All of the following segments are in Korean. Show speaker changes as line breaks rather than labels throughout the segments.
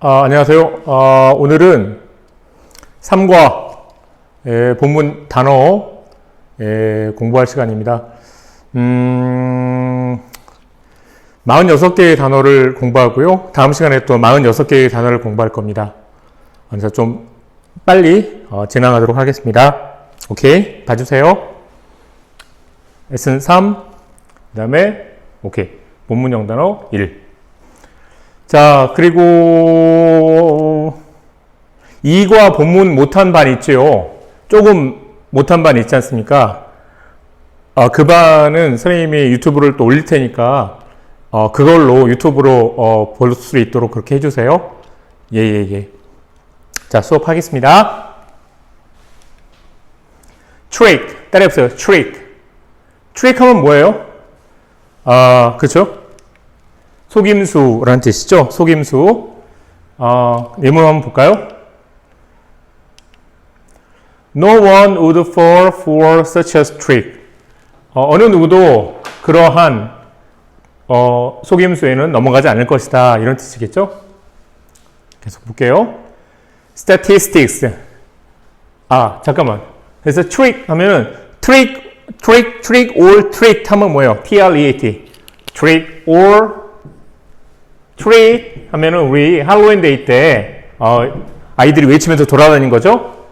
안녕하세요. 오늘은 3과 본문 단어 공부할 시간입니다. 46개의 단어를 공부하고요. 다음 시간에 또 46개의 단어를 공부할 겁니다. 그래서 좀 빨리 진행하도록 하겠습니다. 오케이, 봐주세요. 레슨 3, 그 다음에 오케이, 본문형 단어 1. 자, 그리고 이과 본문 못한 반 있죠. 조금 못한 반 있지 않습니까? 그 반은 선생님이 유튜브를 또 올릴 테니까 그걸로 유튜브로 볼 수 있도록 그렇게 해주세요. 예. 자, 수업하겠습니다. trick, 따라해보세요. trick. trick 하면 뭐예요? 그쵸? 속임수라는 뜻이죠. 속임수. 예문 한번 볼까요? No one would fall for such a trick. 어느 누구도 그러한 속임수에는 넘어가지 않을 것이다. 이런 뜻이겠죠? 계속 볼게요. Statistics. 잠깐만. 그래서 trick 하면은 trick or trick 하면 뭐예요? T-R-E-A-T. trick or 트릭 하면은 우리 할로윈 데이 때 아이들이 외치면서 돌아다닌 거죠.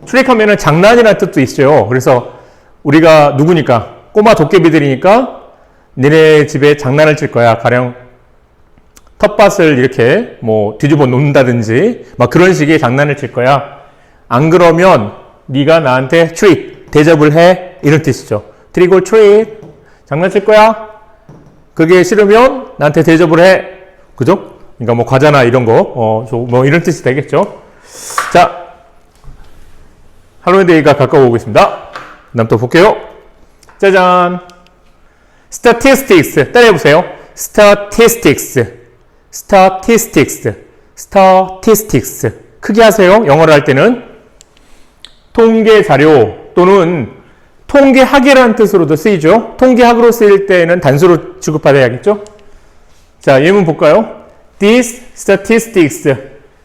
트릭 하면은 장난이라는 뜻도 있어요. 그래서 우리가 누구니까 꼬마 도깨비들이니까 니네 집에 장난을 칠 거야. 가령 텃밭을 이렇게 뭐 뒤집어 놓는다든지 막 그런 식의 장난을 칠 거야. 안 그러면 네가 나한테 트릭 대접을 해, 이런 뜻이죠. 트릭 or 트릭, 장난칠 거야. 그게 싫으면 나한테 대접을 해. 그죠? 그러니까 뭐 과자나 이런 거, 뭐 이런 뜻이 되겠죠? 자, 할로윈 데이가 가까워오고 있습니다. 그 다음 또 볼게요. 짜잔. statistics. 따라해보세요. statistics. 크게 하세요. 영어를 할 때는. 통계 자료 또는 통계학이라는 뜻으로도 쓰이죠. 통계학으로 쓰일 때는 단수로 취급받아야겠죠. 자, 예문 볼까요? These statistics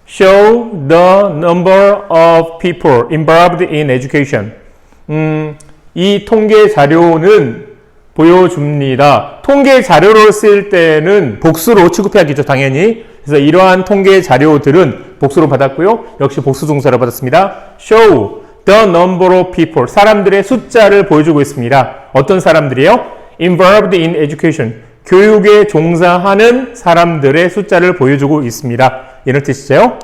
show the number of people involved in education. 이 통계 자료는 보여줍니다. 통계 자료로 쓰일 때는 복수로 취급해야겠죠, 당연히. 그래서 이러한 통계 자료들은 복수로 받았고요. 역시 복수 동사로 받았습니다. show the number of people, 사람들의 숫자를 보여주고 있습니다. 어떤 사람들이에요? involved in education, 교육에 종사하는 사람들의 숫자를 보여주고 있습니다. 이런 뜻이죠.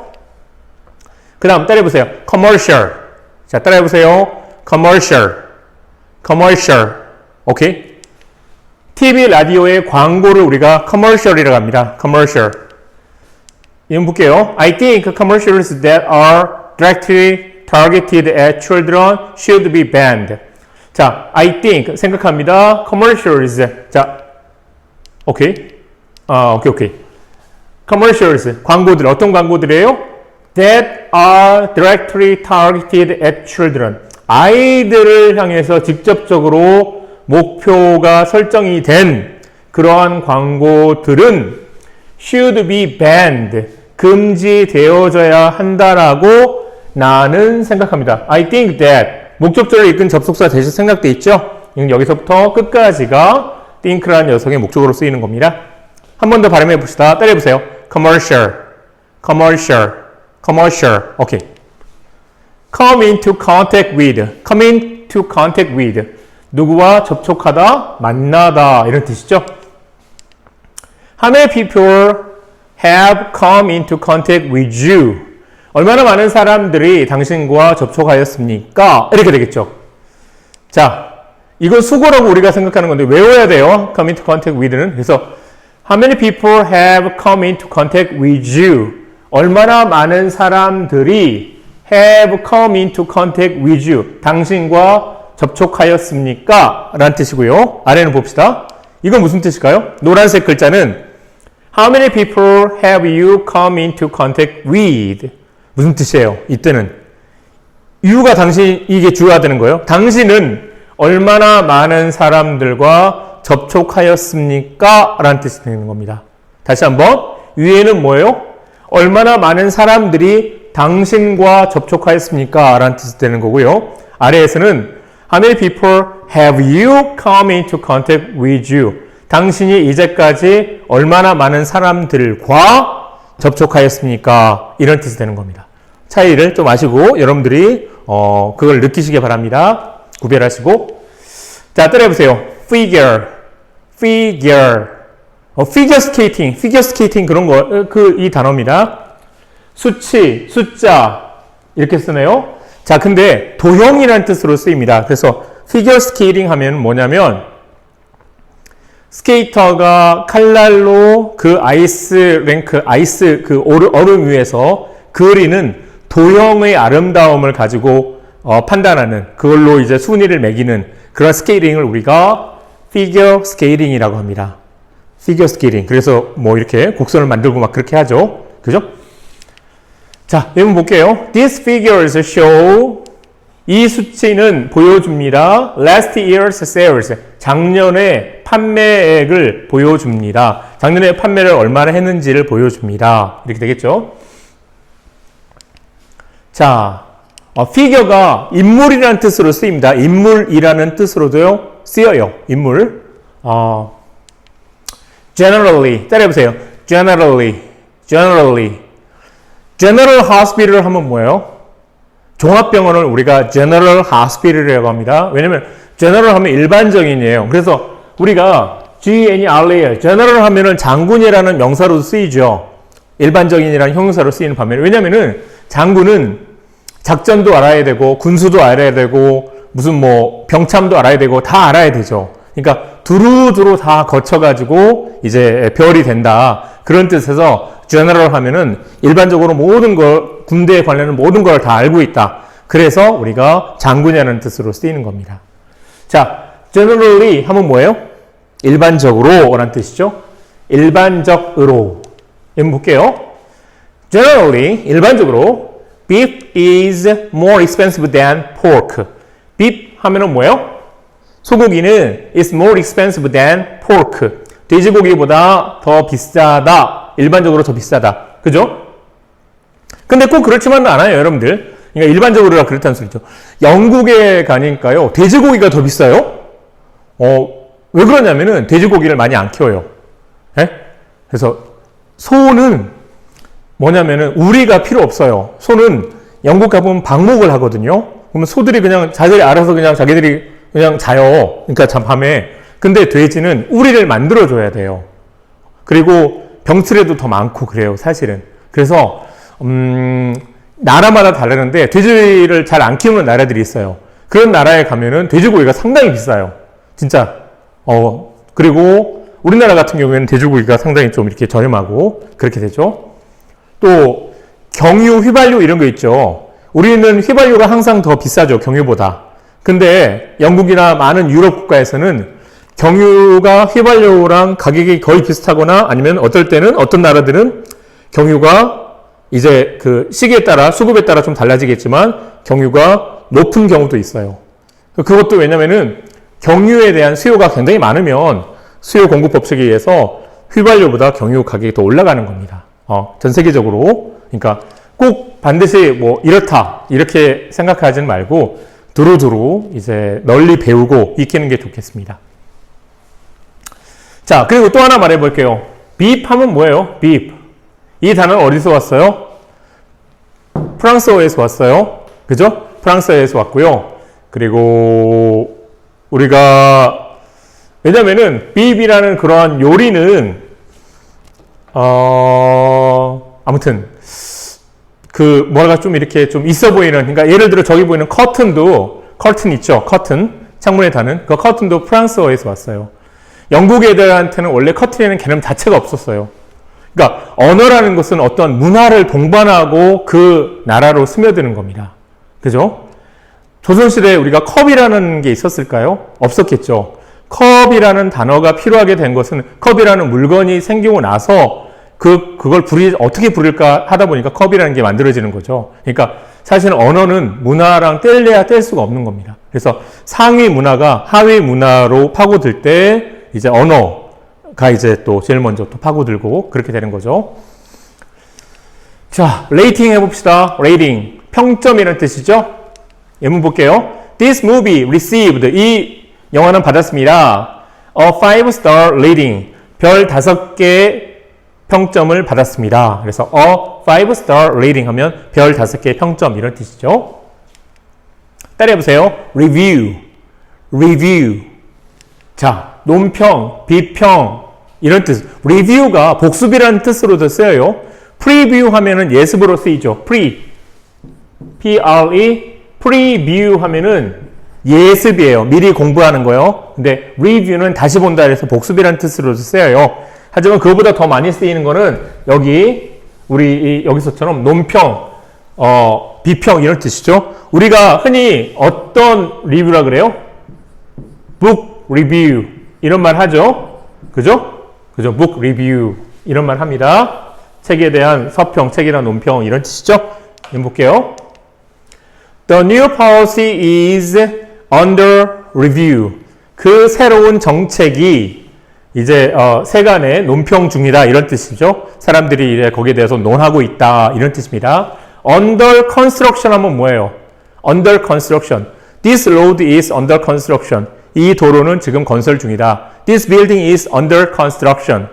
그 다음 따라해보세요. commercial. 자, 따라해보세요. commercial. 오케이? TV, 라디오의 광고를 우리가 commercial이라고 합니다. commercial. 이건 볼게요. I think commercials that are directly targeted at children should be banned. 자, I think, 생각합니다. commercials. 자, 오케이. commercials, 광고들, 어떤 광고들이에요? that are directly targeted at children. 아이들을 향해서 직접적으로 목표가 설정이 된 그러한 광고들은 should be banned. 금지되어져야 한다라고 나는 생각합니다. I think that. 목적절을 이끈 접속사 대신 생각돼 있죠? 여기서부터 끝까지가 think라는 녀석의 목적으로 쓰이는 겁니다. 한 번 더 발음해 봅시다. 따라해 보세요. commercial. 오케이. come into contact with. 누구와 접촉하다, 만나다, 이런 뜻이죠. How many people have come into contact with you? 얼마나 많은 사람들이 당신과 접촉하였습니까? 이렇게 되겠죠. 자, 이건 수고라고 우리가 생각하는 건데 외워야 돼요. come into contact with는. 그래서 how many people have come into contact with you? 얼마나 많은 사람들이 have come into contact with you? 당신과 접촉하였습니까? 라는 뜻이고요. 아래는 봅시다. 이건 무슨 뜻일까요? 노란색 글자는 how many people have you come into contact with? 무슨 뜻이에요? 이때는 you가 당신, 이게 주어야 되는 거예요. 당신은 얼마나 많은 사람들과 접촉하였습니까? 라는 뜻이 되는 겁니다. 다시 한번 위에는 뭐예요? 얼마나 많은 사람들이 당신과 접촉하였습니까? 라는 뜻이 되는 거고요. 아래에서는 How many people have you come into contact with you? 당신이 이제까지 얼마나 많은 사람들과 접촉하였습니까? 이런 뜻이 되는 겁니다. 차이를 좀 아시고 여러분들이 그걸 느끼시기 바랍니다. 구별하시고. 자, 따라해보세요. figure, figure skating 그런 거, 이 단어입니다. 수치, 숫자 이렇게 쓰네요. 자, 근데 도형이라는 뜻으로 쓰입니다. 그래서 figure skating 하면 뭐냐면 스케이터가 칼날로 그 아이스 그 얼음 위에서 그리는 도형의 아름다움을 가지고 판단하는, 그걸로 이제 순위를 매기는 그런 스케이팅을 우리가 피겨 스케이팅이라고 합니다. 피겨 스케이팅. 그래서 뭐 이렇게 곡선을 만들고 막 그렇게 하죠. 그죠? 자, 여러분 볼게요. These figures show, 이 수치는 보여줍니다. Last year's sales, 작년의 판매액을 보여줍니다. 작년에 판매를 얼마나 했는지를 보여줍니다. 이렇게 되겠죠? 자, 피겨가 인물이라는 뜻으로 쓰입니다. 인물이라는 뜻으로도요, 쓰여요. 인물. generally, 따라해보세요. generally. general hospital 하면 뭐예요? 종합병원을 우리가 general hospital이라고 합니다. 왜냐면 general 하면 일반적인이에요. 그래서 우리가 general, general 하면은 장군이라는 명사로도 쓰이죠. 일반적인이라는 형용사로 쓰이는 반면에, 왜냐면은 장군은 작전도 알아야 되고 군수도 알아야 되고 무슨 뭐 병참도 알아야 되고 다 알아야 되죠. 그러니까 두루두루 다 거쳐가지고 이제 별이 된다. 그런 뜻에서 general 하면은 일반적으로 모든 걸, 군대에 관련된 모든 걸 다 알고 있다. 그래서 우리가 장군이라는 뜻으로 쓰이는 겁니다. 자, generally 하면 뭐예요? 일반적으로 라는 뜻이죠. 일반적으로. 한번 볼게요. Generally, 일반적으로 beef is more expensive than pork. beef 하면은 뭐예요? 소고기는 is more expensive than pork. 돼지고기보다 더 비싸다. 일반적으로 더 비싸다. 그죠? 근데 꼭 그렇지만은 않아요, 여러분들. 그러니까 일반적으로라 그렇다는 소리죠. 영국에 가니까요, 돼지고기가 더 비싸요? 왜 그러냐면은 돼지고기를 많이 안 키워요. 예? 그래서 소는 뭐냐면은 우리가 필요 없어요. 소는 영국 가보면 방목을 하거든요. 그러면 소들이 그냥 자기들이 알아서 그냥 자기들이 그냥 자요. 그러니까 밤에. 근데 돼지는 우리를 만들어줘야 돼요. 그리고 병틀에도 더 많고 그래요, 사실은. 그래서 나라마다 다르는데 돼지를 잘 안 키우는 나라들이 있어요. 그런 나라에 가면은 돼지고기가 상당히 비싸요. 진짜. 그리고 우리나라 같은 경우에는 돼지고기가 상당히 좀 이렇게 저렴하고 그렇게 되죠. 또 경유, 휘발유 이런 거 있죠. 우리는 휘발유가 항상 더 비싸죠, 경유보다. 근데 영국이나 많은 유럽 국가에서는 경유가 휘발유랑 가격이 거의 비슷하거나 아니면 어떨 때는 어떤 나라들은 경유가 이제 그 시기에 따라, 수급에 따라 좀 달라지겠지만 경유가 높은 경우도 있어요. 그것도 왜냐면은 경유에 대한 수요가 굉장히 많으면 수요 공급 법칙에 의해서 휘발유보다 경유 가격이 더 올라가는 겁니다. 전 세계적으로. 그러니까 꼭 반드시 뭐 이렇다 이렇게 생각하지는 말고 두루두루 이제 널리 배우고 익히는 게 좋겠습니다. 자, 그리고 또 하나 말해 볼게요. beef 하면 뭐예요? beef. 이 단어는 어디서 왔어요? 프랑스어에서 왔어요. 그죠? 프랑스어에서 왔고요. 그리고 우리가 왜냐면은 beef이라는 그러한 요리는 아무튼 그 뭐랄까 좀 이렇게 좀 있어 보이는, 그러니까 예를 들어 저기 보이는 커튼도, 커튼 있죠? 커튼, 창문에 다는 그 커튼도 프랑스어에서 왔어요. 영국 애들한테는 원래 커튼에는 개념 자체가 없었어요. 그러니까 언어라는 것은 어떤 문화를 동반하고 그 나라로 스며드는 겁니다. 그죠? 조선시대에 우리가 컵이라는 게 있었을까요? 없었겠죠. 컵이라는 단어가 필요하게 된 것은 컵이라는 물건이 생기고 나서 그걸 어떻게 부릴까 하다 보니까 컵이라는 게 만들어지는 거죠. 그러니까 사실은 언어는 문화랑 뗄래야 뗄 수가 없는 겁니다. 그래서 상위 문화가 하위 문화로 파고들 때 이제 언어, 이제 또 제일 먼저 또 파고들고 그렇게 되는 거죠. 자, 레이팅 해봅시다. 레이팅. 평점이라는 뜻이죠. 예문 볼게요. This movie received. 이 영화는 받았습니다. A 5-star rating. 별 5개 평점을 받았습니다. 그래서 a 5-star rating 하면 별 5개 평점 이런 뜻이죠. 따라해보세요. review. review. 자, 논평, 비평 이런 뜻. review가 복습이라는 뜻으로도 쓰여요. preview 하면은 예습으로 쓰이죠. preview 하면은 예습이에요. 미리 공부하는 거요. 근데 review는 다시 본다 해서 복습이라는 뜻으로도 쓰여요. 하지만 그거보다 더 많이 쓰이는 거는 여기서처럼 논평, 비평 이런 뜻이죠. 우리가 흔히 어떤 리뷰라 그래요? book review 이런 말 하죠. 그죠? book review 이런 말 합니다. 책에 대한 서평, 책이나 논평 이런 뜻이죠. 한번 볼게요. The new policy is under review. 그 새로운 정책이 이제 세간에 논평 중이다 이런 뜻이죠. 사람들이 이제 거기에 대해서 논하고 있다 이런 뜻입니다. Under construction 하면 뭐예요? Under construction. This road is under construction. 이 도로는 지금 건설 중이다. This building is under construction.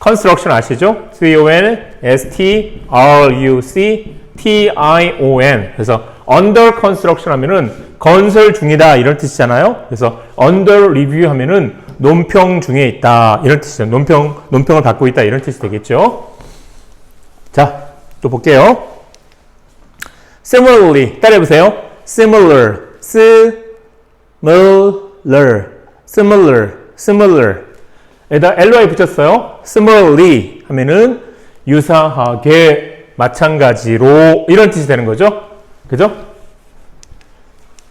construction 아시죠? C-O-N-S-T-R-U-C-T-I-O-N. 그래서 under construction 하면은 건설 중이다 이런 뜻이잖아요. 그래서 under review 하면은 논평 중에 있다 이런 뜻이죠. 논평을 받고 있다 이런 뜻이 되겠죠. 자, 또 볼게요. similarly 따라해보세요. similar 에다 ly 붙였어요. similarly 하면은 유사하게 마찬가지로 이런 뜻이 되는 거죠. 그죠?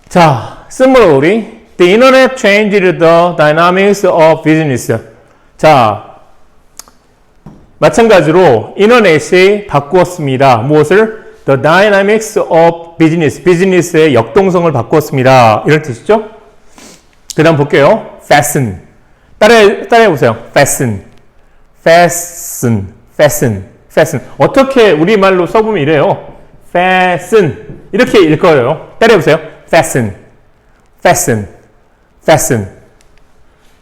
자, similarly the internet changed the dynamics of business. 자, 마찬가지로 인터넷이 바꾸었습니다. 무엇을? The dynamics of business. 비즈니스의 역동성을 바꾸었습니다. 이런 뜻이죠? 그 다음 볼게요. fasten. 따라해보세요. fasten. 어떻게 우리말로 써보면 이래요. fasten. 이렇게 읽어요. 따라해보세요. fasten.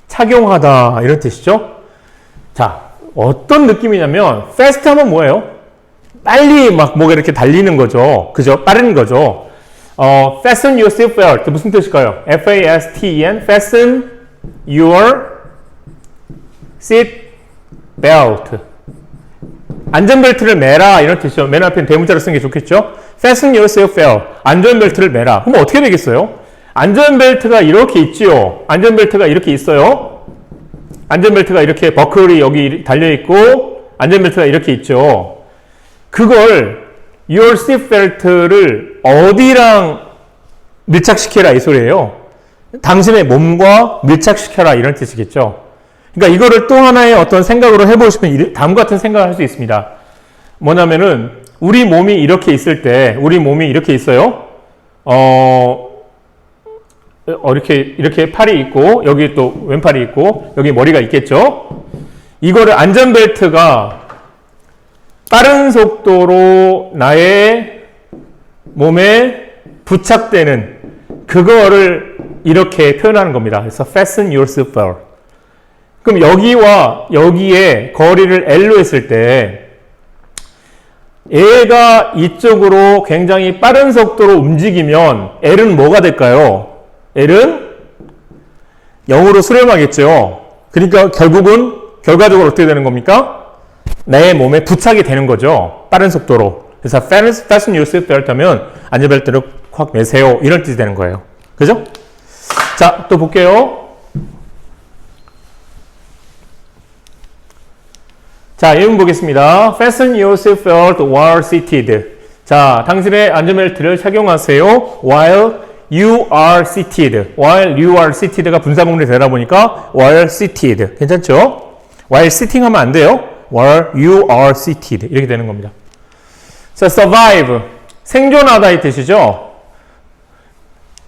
착용하다. 이런 뜻이죠? 자, 어떤 느낌이냐면, fast 하면 뭐예요? 빨리 막 뭐가 이렇게 달리는 거죠. 그죠? 빠른 거죠. fasten your seatbelt. 무슨 뜻일까요? F-A-S-T-E-N. fasten your seat belt. 안전벨트를 매라 이런 뜻이죠. 맨 앞에 대문자로 쓰는 게 좋겠죠. Fasten your seatbelt. 안전벨트를 매라. 그럼 어떻게 되겠어요? 안전벨트가 이렇게 있지요. 안전벨트가 이렇게 있어요. 안전벨트가 이렇게 버클이 여기 달려있고 안전벨트가 이렇게 있죠. 그걸 your seatbelt를 어디랑 밀착시켜라 이 소리예요. 당신의 몸과 밀착시켜라 이런 뜻이겠죠. 그러니까 이거를 또 하나의 어떤 생각으로 해보시면 다음과 같은 생각을 할 수 있습니다. 뭐냐면은 우리 몸이 이렇게 있을 때 우리 몸이 이렇게 있어요. 이렇게 팔이 있고 여기 또 왼팔이 있고 여기 머리가 있겠죠. 이거를 안전벨트가 빠른 속도로 나의 몸에 부착되는 그거를 이렇게 표현하는 겁니다. 그래서 fasten your seatbelt. 그럼 여기와 여기에 거리를 L로 했을 때 얘가 이쪽으로 굉장히 빠른 속도로 움직이면 L은 뭐가 될까요? L은 0으로 수렴하겠죠. 그러니까 결과적으로 어떻게 되는 겁니까? 내 몸에 부착이 되는 거죠. 빠른 속도로. 그래서 fasten your seatbelt 하면 안전벨트를 확 매세요. 이런 뜻이 되는 거예요. 그죠? 자, 또 볼게요. 자, 예문 보겠습니다. Fasten your seatbelt while seated. 자, 당신의 안전벨트를 착용하세요. While you are seated. While you are seated가 분사구문이 되다 보니까 while seated. 괜찮죠? While sitting 하면 안 돼요. While you are seated. 이렇게 되는 겁니다. 자, survive. 생존하다 이 뜻이죠.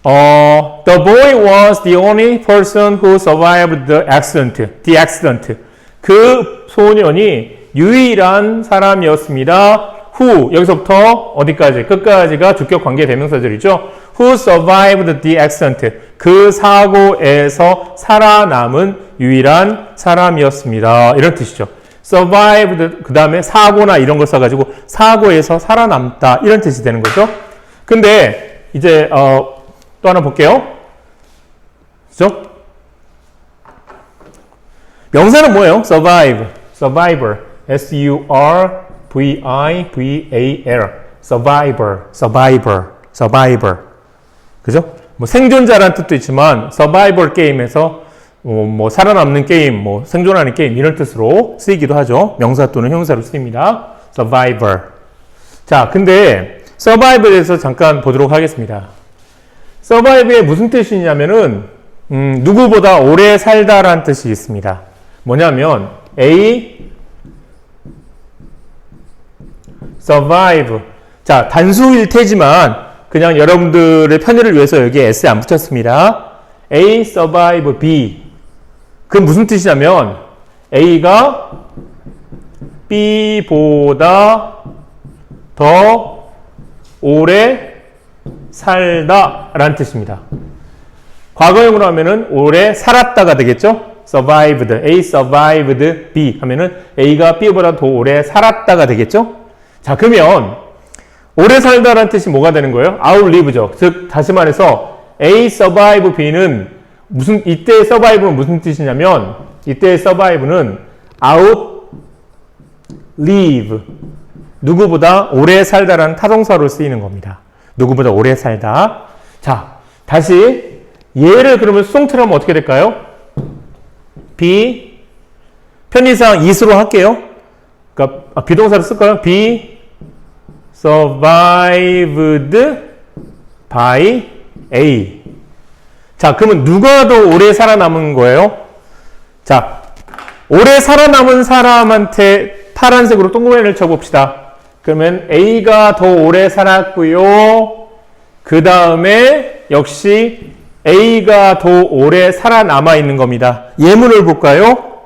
The boy was the only person who survived the accident. 그 소년이 유일한 사람이었습니다. who 여기서부터 어디까지? 끝까지가 주격 관계 대명사절이죠. who survived the accident. 그 사고에서 살아남은 유일한 사람이었습니다. 이런 뜻이죠. survived 그 다음에 사고나 이런 걸 써가지고 사고에서 살아남다 이런 뜻이 되는 거죠. 근데 이제 또 하나 볼게요. 그죠? 명사는 뭐예요? survive, survivor, S-U-R-V-I-V-A-R, survivor, survivor, survivor. 그죠? 뭐 생존자라는 뜻도 있지만 survival 게임에서 뭐 살아남는 게임, 뭐 생존하는 게임 이런 뜻으로 쓰이기도 하죠. 명사 또는 형사로 쓰입니다. survivor. 자, 근데 survive에 대해서 잠깐 보도록 하겠습니다. survive의 무슨 뜻이냐면은 누구보다 오래 살다라는 뜻이 있습니다. 뭐냐면 A survive. 자, 단수일 테지만 그냥 여러분들의 편의를 위해서 여기에 S 안 붙였습니다. A survive B. 그건 무슨 뜻이냐면 A가 B보다 더 오래 살다 라는 뜻입니다. 과거형으로 하면은 오래 살았다가 되겠죠? survived, A survived B 하면은 A가 B보다 더 오래 살았다가 되겠죠? 자, 그러면 오래 살다라는 뜻이 뭐가 되는 거예요? outlive죠. 즉 다시 말해서 A survive B는 이때의 survive는 무슨 뜻이냐면 이때의 survive는 outlive 누구보다 오래 살다라는 타동사로 쓰이는 겁니다. 누구보다 오래 살다. 자, 다시 얘를 그러면 수동태로 하면 어떻게 될까요? be 편의상 is로 할게요. 그러니까 비동사를 쓸까요? be survived by A. 자, 그러면 누가 더 오래 살아남은 거예요? 자, 오래 살아남은 사람한테 파란색으로 동그라미를 쳐봅시다. 그러면 A가 더 오래 살았고요. 그 다음에 역시 A가 더 오래 살아남아 있는 겁니다. 예문을 볼까요?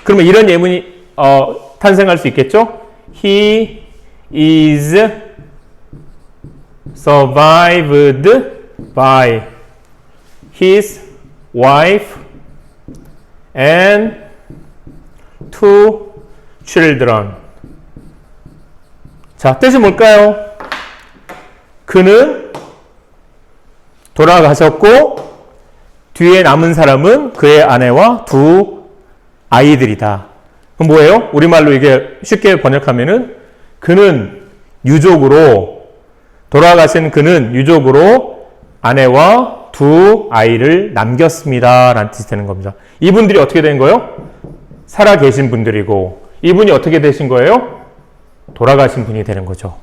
그러면 이런 예문이 탄생할 수 있겠죠? He is survived by his wife and 2 children. 자, 뜻이 뭘까요? 그는 돌아가셨고 뒤에 남은 사람은 그의 아내와 2 아이들이다. 그럼 뭐예요? 우리말로 이게 쉽게 번역하면은 그는 유족으로 돌아가신 그는 유족으로 아내와 2 아이를 남겼습니다. 라는 뜻이 되는 겁니다. 이분들이 어떻게 된 거예요? 살아계신 분들이고 이분이 어떻게 되신 거예요? 돌아가신 분이 되는 거죠.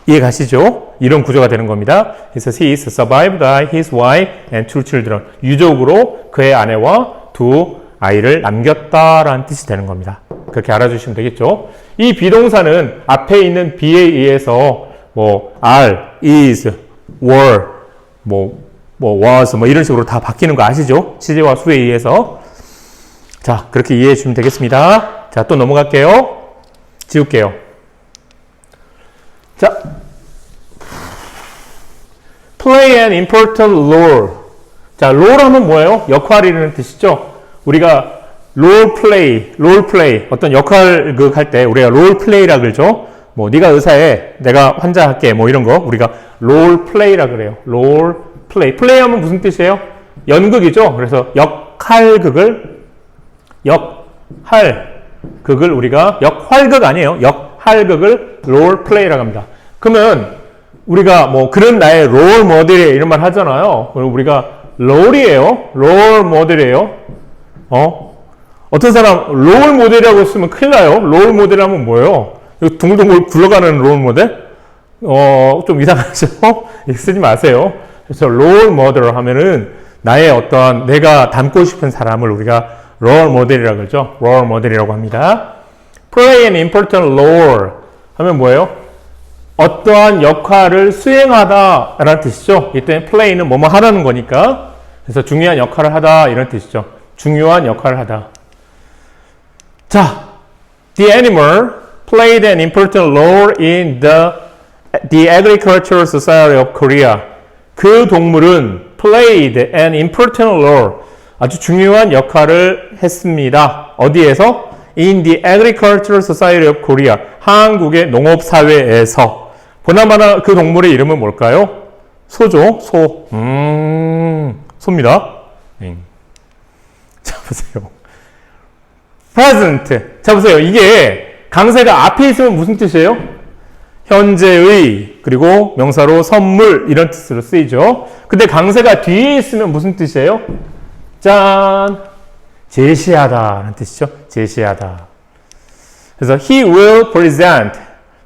이해 가시죠? 이런 구조가 되는 겁니다. 그래서 he is survived by his wife and 2 children. 유족으로 그의 아내와 2 아이를 남겼다라는 뜻이 되는 겁니다. 그렇게 알아주시면 되겠죠? 이 비동사는 앞에 있는 be에 의해서 뭐 are, is, were, was 이런 식으로 다 바뀌는 거 아시죠? 시제와 수에 의해서. 자, 그렇게 이해해 주시면 되겠습니다. 자, 또 넘어갈게요. 지울게요. 자, play an important role. 자, role 하면 뭐예요? 역할이라는 뜻이죠. 우리가 role play 어떤 역할 할 때 우리가 role play라 그러죠. 뭐 네가 의사해, 내가 환자 할게, 뭐 이런 거 우리가 role play라 그래요. role play 하면 무슨 뜻이에요? 연극이죠. 그래서 역할극을 우리가 역활극 아니에요. 역할극을 role play라고 합니다. 그러면 우리가 뭐 그런 나의 롤 모델이에요 이런 말 하잖아요. 우리가 롤이에요. 롤 모델이에요. 어떤 사람 롤 모델이라고 쓰면 큰일 나요. 롤 모델 하면 뭐예요? 둥글둥글 굴러가는 롤 모델? 좀 이상하죠? 쓰지 마세요. 그래서 롤 모델 하면은 나의 어떤 내가 닮고 싶은 사람을 우리가 롤 모델이라고 그러죠. 롤 모델이라고 합니다. play an important role 하면 뭐예요? 어떠한 역할을 수행하다 라는 뜻이죠. 이때 play는 뭐뭐 하라는 거니까 그래서 중요한 역할을 하다 이런 뜻이죠. 중요한 역할을 하다. 자, the animal played an important role in the agricultural society of Korea. 그 동물은 played an important role. 아주 중요한 역할을 했습니다. 어디에서? In the agricultural society of Korea. 한국의 농업사회에서. 보나마나 그 동물의 이름은 뭘까요? 소죠. 소. 소입니다. 자, 보세요. present. 자, 보세요. 이게 강세가 앞에 있으면 무슨 뜻이에요? 현재의, 그리고 명사로 선물, 이런 뜻으로 쓰이죠. 근데 강세가 뒤에 있으면 무슨 뜻이에요? 짠! 제시하다 라는 뜻이죠. 제시하다. 그래서 he will present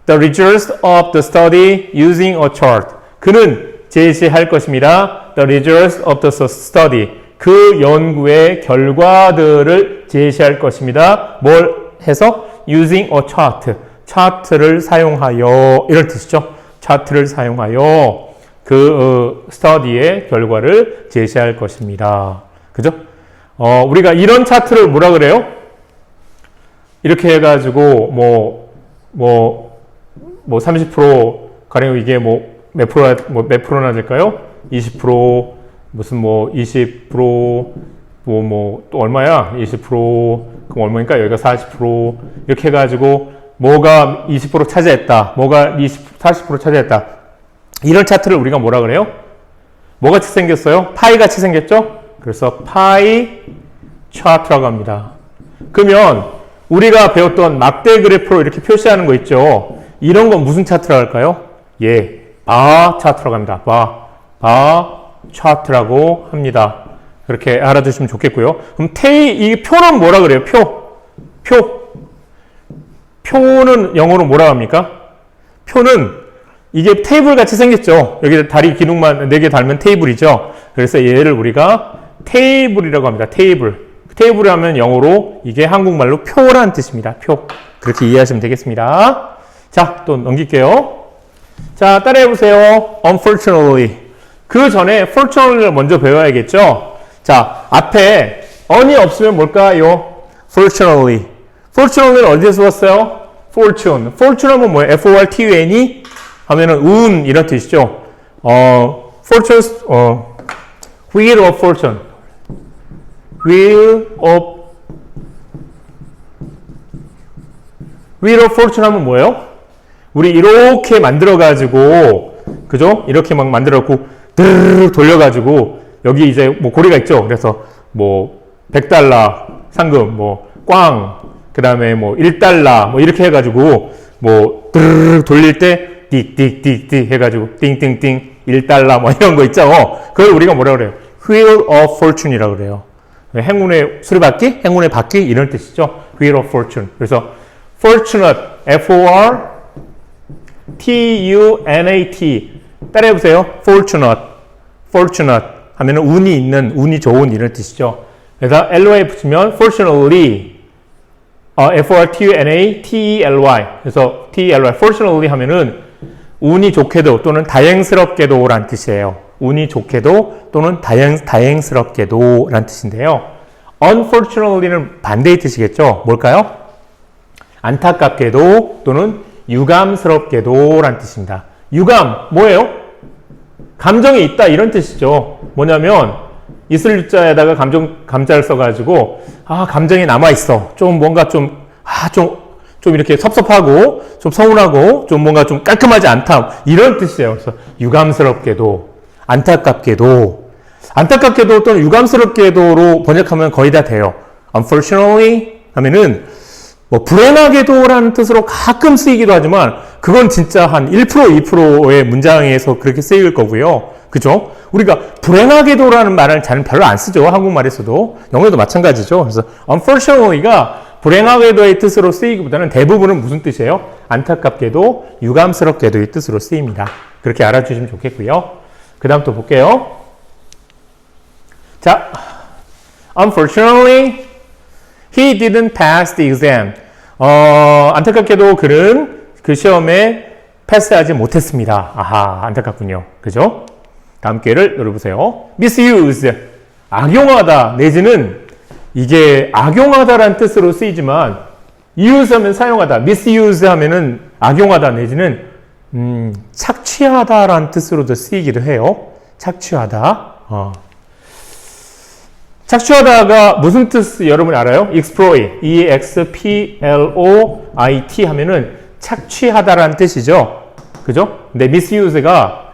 the results of the study using a chart. 그는 제시할 것입니다. The results of the study. 그 연구의 결과들을 제시할 것입니다. 뭘 해서? Using a chart. 차트를 사용하여. 이런 뜻이죠. 차트를 사용하여 그 스터디의 결과를 제시할 것입니다. 그죠? 우리가 이런 차트를 뭐라 그래요? 이렇게 해가지고 뭐 30% 가령 이게 몇 프로나 될까요? 20% 무슨 20% 또 얼마야? 20% 그럼 얼마니까? 여기가 40% 이렇게 해가지고 뭐가 20% 차지했다. 뭐가 40% 차지했다. 이런 차트를 우리가 뭐라 그래요? 뭐같이 생겼어요? 파이 같이 생겼죠? 그래서 파이 차트라고 합니다. 그러면 우리가 배웠던 막대 그래프로 이렇게 표시하는 거 있죠? 이런 건 무슨 차트라고 할까요? 예, 바 차트라고 합니다. 바 차트라고 합니다. 그렇게 알아두시면 좋겠고요. 그럼 이 표는 뭐라 그래요? 표는 영어로 뭐라 합니까? 표는 이게 테이블 같이 생겼죠. 여기 다리 기둥만 4개 달면 테이블이죠. 그래서 얘를 우리가 테이블이라고 합니다. 테이블 하면 영어로 이게 한국말로 표란 뜻입니다. 표. 그렇게 이해하시면 되겠습니다. 자, 또 넘길게요. 자, 따라해보세요. Unfortunately. 그 전에 fortunately를 먼저 배워야겠죠. 자, 앞에 on이 없으면 뭘까요? Fortunately. fortunately는 어디에서 왔어요? fortune. fortune 하면 뭐예요? F-O-R-T-U-N이 하면은 운 이런 뜻이죠. fortune, wheel of fortune. wheel of fortune 하면 뭐예요? 우리 이렇게 만들어가지고, 그죠? 이렇게 막 만들어갖고, 드르르 돌려가지고, 여기 이제 고리가 있죠? 그래서 100달러 상금, 꽝, 그 다음에 1달러, 이렇게 해가지고, 드르르 돌릴 때, 띡띡띡띡 해가지고, 띵띵띵, 1달러, 이런 거 있죠? 그걸 우리가 뭐라 그래요? wheel of fortune이라고 그래요. 행운의 수레바퀴, 행운의 바퀴, 이런 뜻이죠. wheel of fortune. 그래서, fortunate, F-O-R-T-U-N-A-T. 따라해보세요. fortunate 하면은 운이 있는, 운이 좋은 이런 뜻이죠. 그래서 LY 붙이면 fortunately, F-O-R-T-U-N-A-T-E-L-Y. 그래서 T-E-L-Y, fortunately 하면은 운이 좋게도 또는 다행스럽게도 란 뜻이에요. 운이 좋게도 또는 다행스럽게도 란 뜻인데요. unfortunately는 반대의 뜻이겠죠. 뭘까요? 안타깝게도 또는 유감스럽게도 란 뜻입니다. 유감, 뭐예요? 감정이 있다 이런 뜻이죠. 뭐냐면 있을 유자에다가 감자를 써가지고 감정이 남아있어. 좀 뭔가 좀 이렇게 섭섭하고 좀 서운하고 좀 뭔가 좀 깔끔하지 않다 이런 뜻이에요. 그래서 유감스럽게도 안타깝게도 또는 유감스럽게도로 번역하면 거의 다 돼요. Unfortunately 하면은 불행하게도라는 뜻으로 가끔 쓰이기도 하지만 그건 진짜 한 1%, 2%의 문장에서 그렇게 쓰일 거고요. 그죠? 우리가 불행하게도라는 말을 잘 별로 안 쓰죠. 한국말에서도. 영어에도 마찬가지죠. 그래서 unfortunately가 불행하게도의 뜻으로 쓰이기보다는 대부분은 무슨 뜻이에요? 안타깝게도, 유감스럽게도의 뜻으로 쓰입니다. 그렇게 알아주시면 좋겠고요. 그 다음 또 볼게요. 자, unfortunately, he didn't pass the exam. 안타깝게도 그는 그 시험에 패스하지 못했습니다. 아하, 안타깝군요. 그죠? 다음 기회를 노려보세요. misuse. 악용하다, 내지는 이게 악용하다라는 뜻으로 쓰이지만 use 하면 사용하다, misuse 하면은 악용하다 내지는 착취하다라는 뜻으로도 쓰이기도 해요. 착취하다. 착취하다가 무슨 뜻 여러분 알아요? exploit, E-X-P-L-O-I-T 하면은 착취하다라는 뜻이죠. 그죠? 근데 misuse가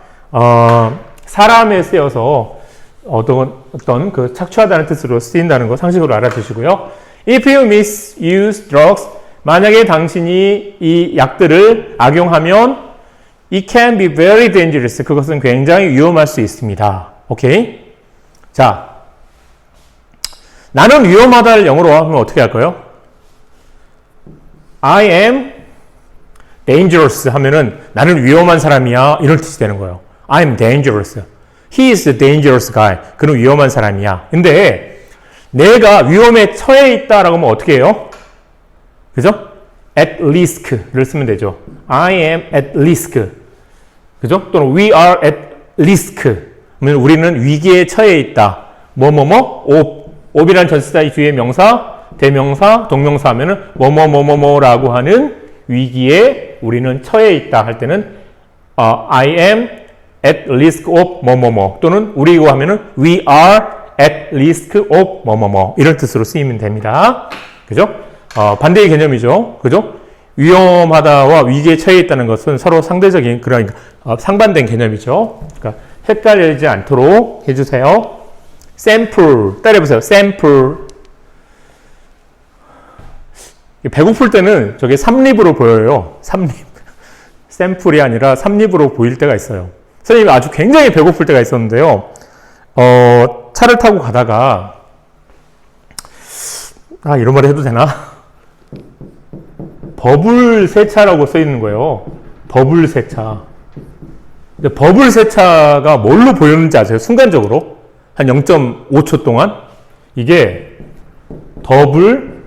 사람에 쓰여서 어떤 그 착취하다는 뜻으로 쓰인다는 거 상식으로 알아두시고요. If you misuse drugs, 만약에 당신이 이 약들을 악용하면 it can be very dangerous. 그것은 굉장히 위험할 수 있습니다. 오케이? 자, 나는 위험하다를 영어로 하면 어떻게 할까요? I am dangerous 하면은 나는 위험한 사람이야 이런 뜻이 되는 거예요. I am dangerous. He is a dangerous guy. 그는 위험한 사람이야. 근데 내가 위험에 처해 있다라고 하면 어떻게 해요? 그죠? At risk를 쓰면 되죠. I am at risk. 그죠? 또는 we are at risk. 그러면 우리는 위기에 처해 있다. op이란 전치사 뒤에 명사, 대명사, 동명사 하면은 뭐라고 하는 위기에 우리는 처해 있다 할 때는 I am at risk of 또는 우리고 하면은 we are at risk of 이런 뜻으로 쓰이면 됩니다. 그죠? 반대의 개념이죠. 그죠? 위험하다와 위기에 처해 있다는 것은 서로 상대적인 그러니까 상반된 개념이죠. 그러니까 헷갈리지 않도록 해주세요. 샘플 따라해보세요. 샘플. 배고플 때는 저게 삼립으로 보여요. 삼립. 샘플이 아니라 삼립으로 보일 때가 있어요. 선생님이 아주 굉장히 배고플 때가 있었는데요. 차를 타고 가다가 이런 말 해도 되나? 버블 세차라고 써 있는 거예요. 버블 세차. 근데 버블 세차가 뭘로 보였는지 아세요? 순간적으로 한 0.5초 동안 이게 더블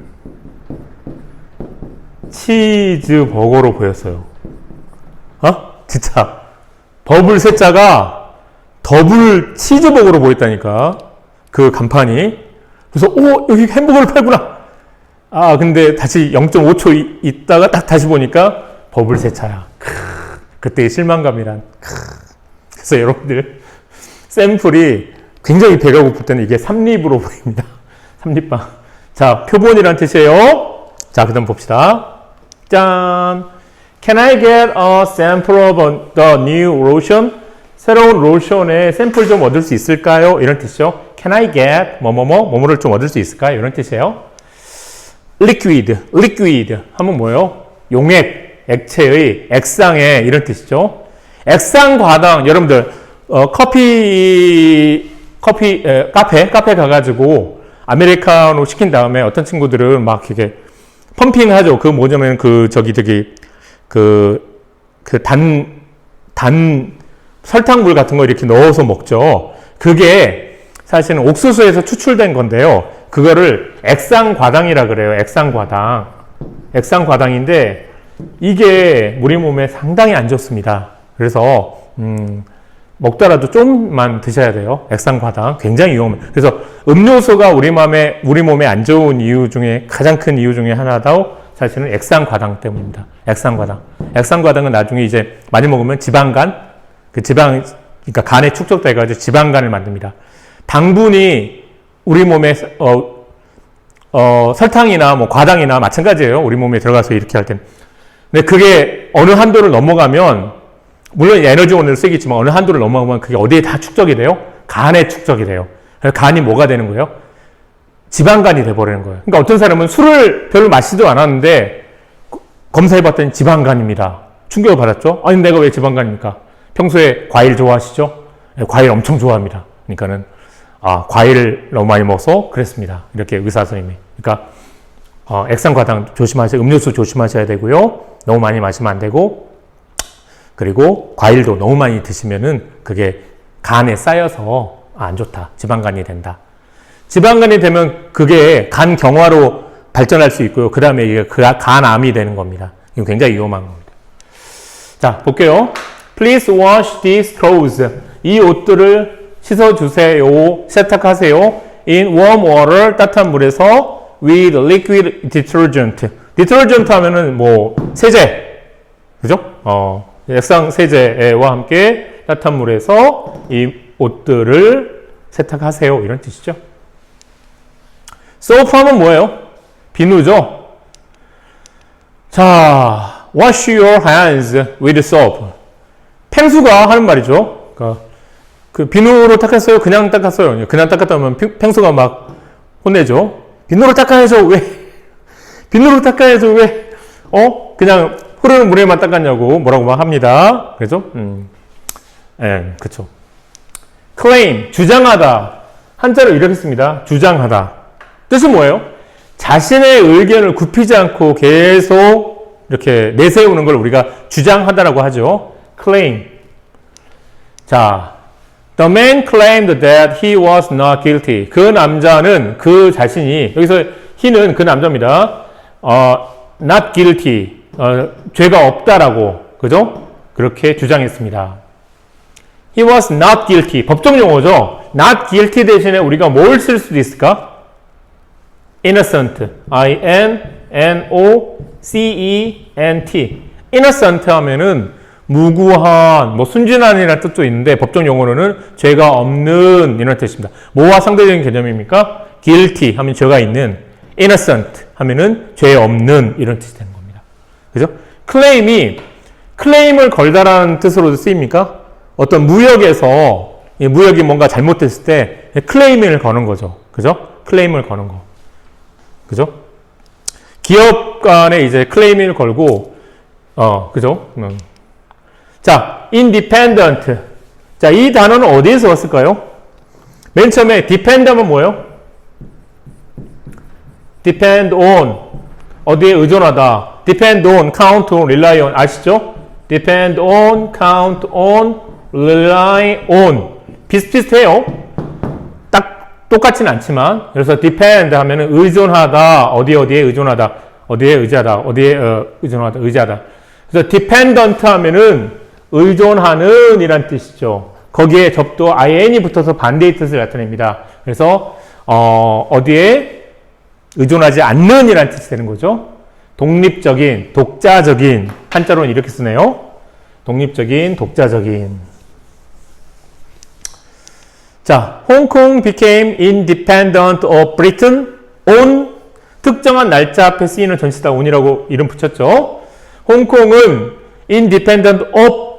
치즈 버거로 보였어요. 진짜 버블 세차가 더블 치즈 버거로 보였다니까. 그 간판이. 그래서 여기 햄버거를 팔구나. 근데 다시 0.5초 있다가 딱 다시 보니까 버블 세차야. 그때의 실망감이란. 그래서 여러분들 샘플이 굉장히 배가 고플 때는 이게 삼립으로 보입니다. 삼립빵. 자, 표본이란 뜻이에요. 자, 그 다음 봅시다. 짠! Can I get a sample of the new lotion? 새로운 로션의 샘플 좀 얻을 수 있을까요? 이런 뜻이죠. Can I get 뭐뭐를 좀 얻을 수 있을까요? 이런 뜻이에요. liquid 하면 뭐예요? 용액, 액체의 액상의 이런 뜻이죠. 액상 과당, 여러분들 카페 가가지고 아메리카노 시킨 다음에 어떤 친구들은 막 이렇게 펌핑하죠. 그 뭐냐면 단 설탕물 같은 거 이렇게 넣어서 먹죠. 그게 사실은 옥수수에서 추출된 건데요. 그거를 액상과당이라 그래요. 액상과당인데 이게 우리 몸에 상당히 안 좋습니다. 그래서 먹더라도 좀만 드셔야 돼요. 액상과당 굉장히 위험해요. 그래서 음료수가 우리 몸에 안 좋은 이유 중에 가장 큰 이유 중에 하나도 사실은 액상과당 때문입니다. 액상과당은 나중에 이제 많이 먹으면 그러니까 간에 축적돼가지고 지방간을 만듭니다. 당분이 우리 몸에 설탕이나 과당이나 마찬가지예요. 우리 몸에 들어가서 이렇게 할 때는. 근데 그게 어느 한도를 넘어가면 물론 에너지원을 쓰겠지만 어느 한도를 넘어가면 그게 어디에 다 축적이 돼요? 간에 축적이 돼요. 그래서 간이 뭐가 되는 거예요? 지방간이 돼버리는 거예요. 그러니까 어떤 사람은 술을 별로 마시지도 않았는데 검사해봤더니 지방간입니다. 충격을 받았죠? 아니 내가 왜 지방간입니까? 평소에 과일 좋아하시죠? 네, 과일 엄청 좋아합니다. 그러니까는 과일을 너무 많이 먹어서 그랬습니다. 이렇게 의사 선생님이. 그러니까 액상과당 조심하세요. 음료수 조심하셔야 되고요. 너무 많이 마시면 안 되고 그리고 과일도 너무 많이 드시면은 그게 간에 쌓여서 안 좋다. 지방간이 된다. 지방간이 되면 그게 간 경화로 발전할 수 있고요. 그 다음에 이게 간암이 되는 겁니다. 이거 굉장히 위험한 겁니다. 자, 볼게요. Please wash these clothes. 이 옷들을 씻어주세요. 세탁하세요. In warm water, 따뜻한 물에서 with liquid detergent. 디터전트 하면은 뭐 세제, 그죠? 액상 세제와 함께 따뜻한 물에서 이 옷들을 세탁하세요. 이런 뜻이죠. soap 하면 뭐예요? 비누죠. 자, wash your hands with soap. 펭수가 하는 말이죠. 그러니까 그 비누로 닦았어요? 그냥 닦았어요? 그냥 닦았다 하면 펭수가 막 혼내죠. 비누로 닦아야죠. 왜? 비누로 닦아야죠. 왜? 그냥 흐르는 물에만 닦았냐고 뭐라고 막 합니다. 그죠? 그쵸. claim, 주장하다. 한자로 이렇게 씁니다. 주장하다. 뜻은 뭐예요? 자신의 의견을 굽히지 않고 계속 이렇게 내세우는 걸 우리가 주장하다라고 하죠. claim. 자, the man claimed that he was not guilty. 그 남자는 그 자신이, 여기서 he는 그 남자입니다. not guilty. 죄가 없다라고, 그죠? 그렇게 주장했습니다. He was not guilty. 법정 용어죠. not guilty 대신에 우리가 뭘 쓸 수도 있을까? innocent. I-N-N-O-C-E-N-T. innocent 하면은 무구한, 뭐 순진한이라는 뜻도 있는데 법정 용어로는 죄가 없는 이런 뜻입니다. 뭐와 상대적인 개념입니까? guilty 하면 죄가 있는, innocent 하면은 죄 없는 이런 뜻이 되는 겁니다. 그죠? 클레임을 걸다라는 뜻으로도 쓰입니까? 어떤 무역에서 무역이 뭔가 잘못됐을 때 클레임을 거는 거죠. 그죠? 클레임을 거는 거. 그죠? 기업 간에 이제 클레임을 걸고, 그죠? 자, independent. 자, 이 단어는 어디에서 왔을까요? 맨 처음에 depend 하면 뭐예요? depend on. 어디에 의존하다. depend on, count on, rely on. 아시죠? depend on, count on, rely on. 비슷비슷해요. 딱 똑같지는 않지만. 그래서 depend 하면은 의존하다. 어디에 의존하다. 어디에 의지하다. 어디에 의존하다. 의지하다. 그래서 dependent 하면은 의존하는 이란 뜻이죠. 거기에 접도 in이 붙어서 반대의 뜻을 나타냅니다. 그래서 어디에 의존하지 않는 이란 뜻이 되는 거죠. 독립적인, 독자적인, 한자로는 이렇게 쓰네요. 독립적인, 독자적인. 자, Hong Kong became independent of Britain on 특정한 날짜 앞에 쓰이는 전치사 on이라고 이름 붙였죠. 홍콩은 independent of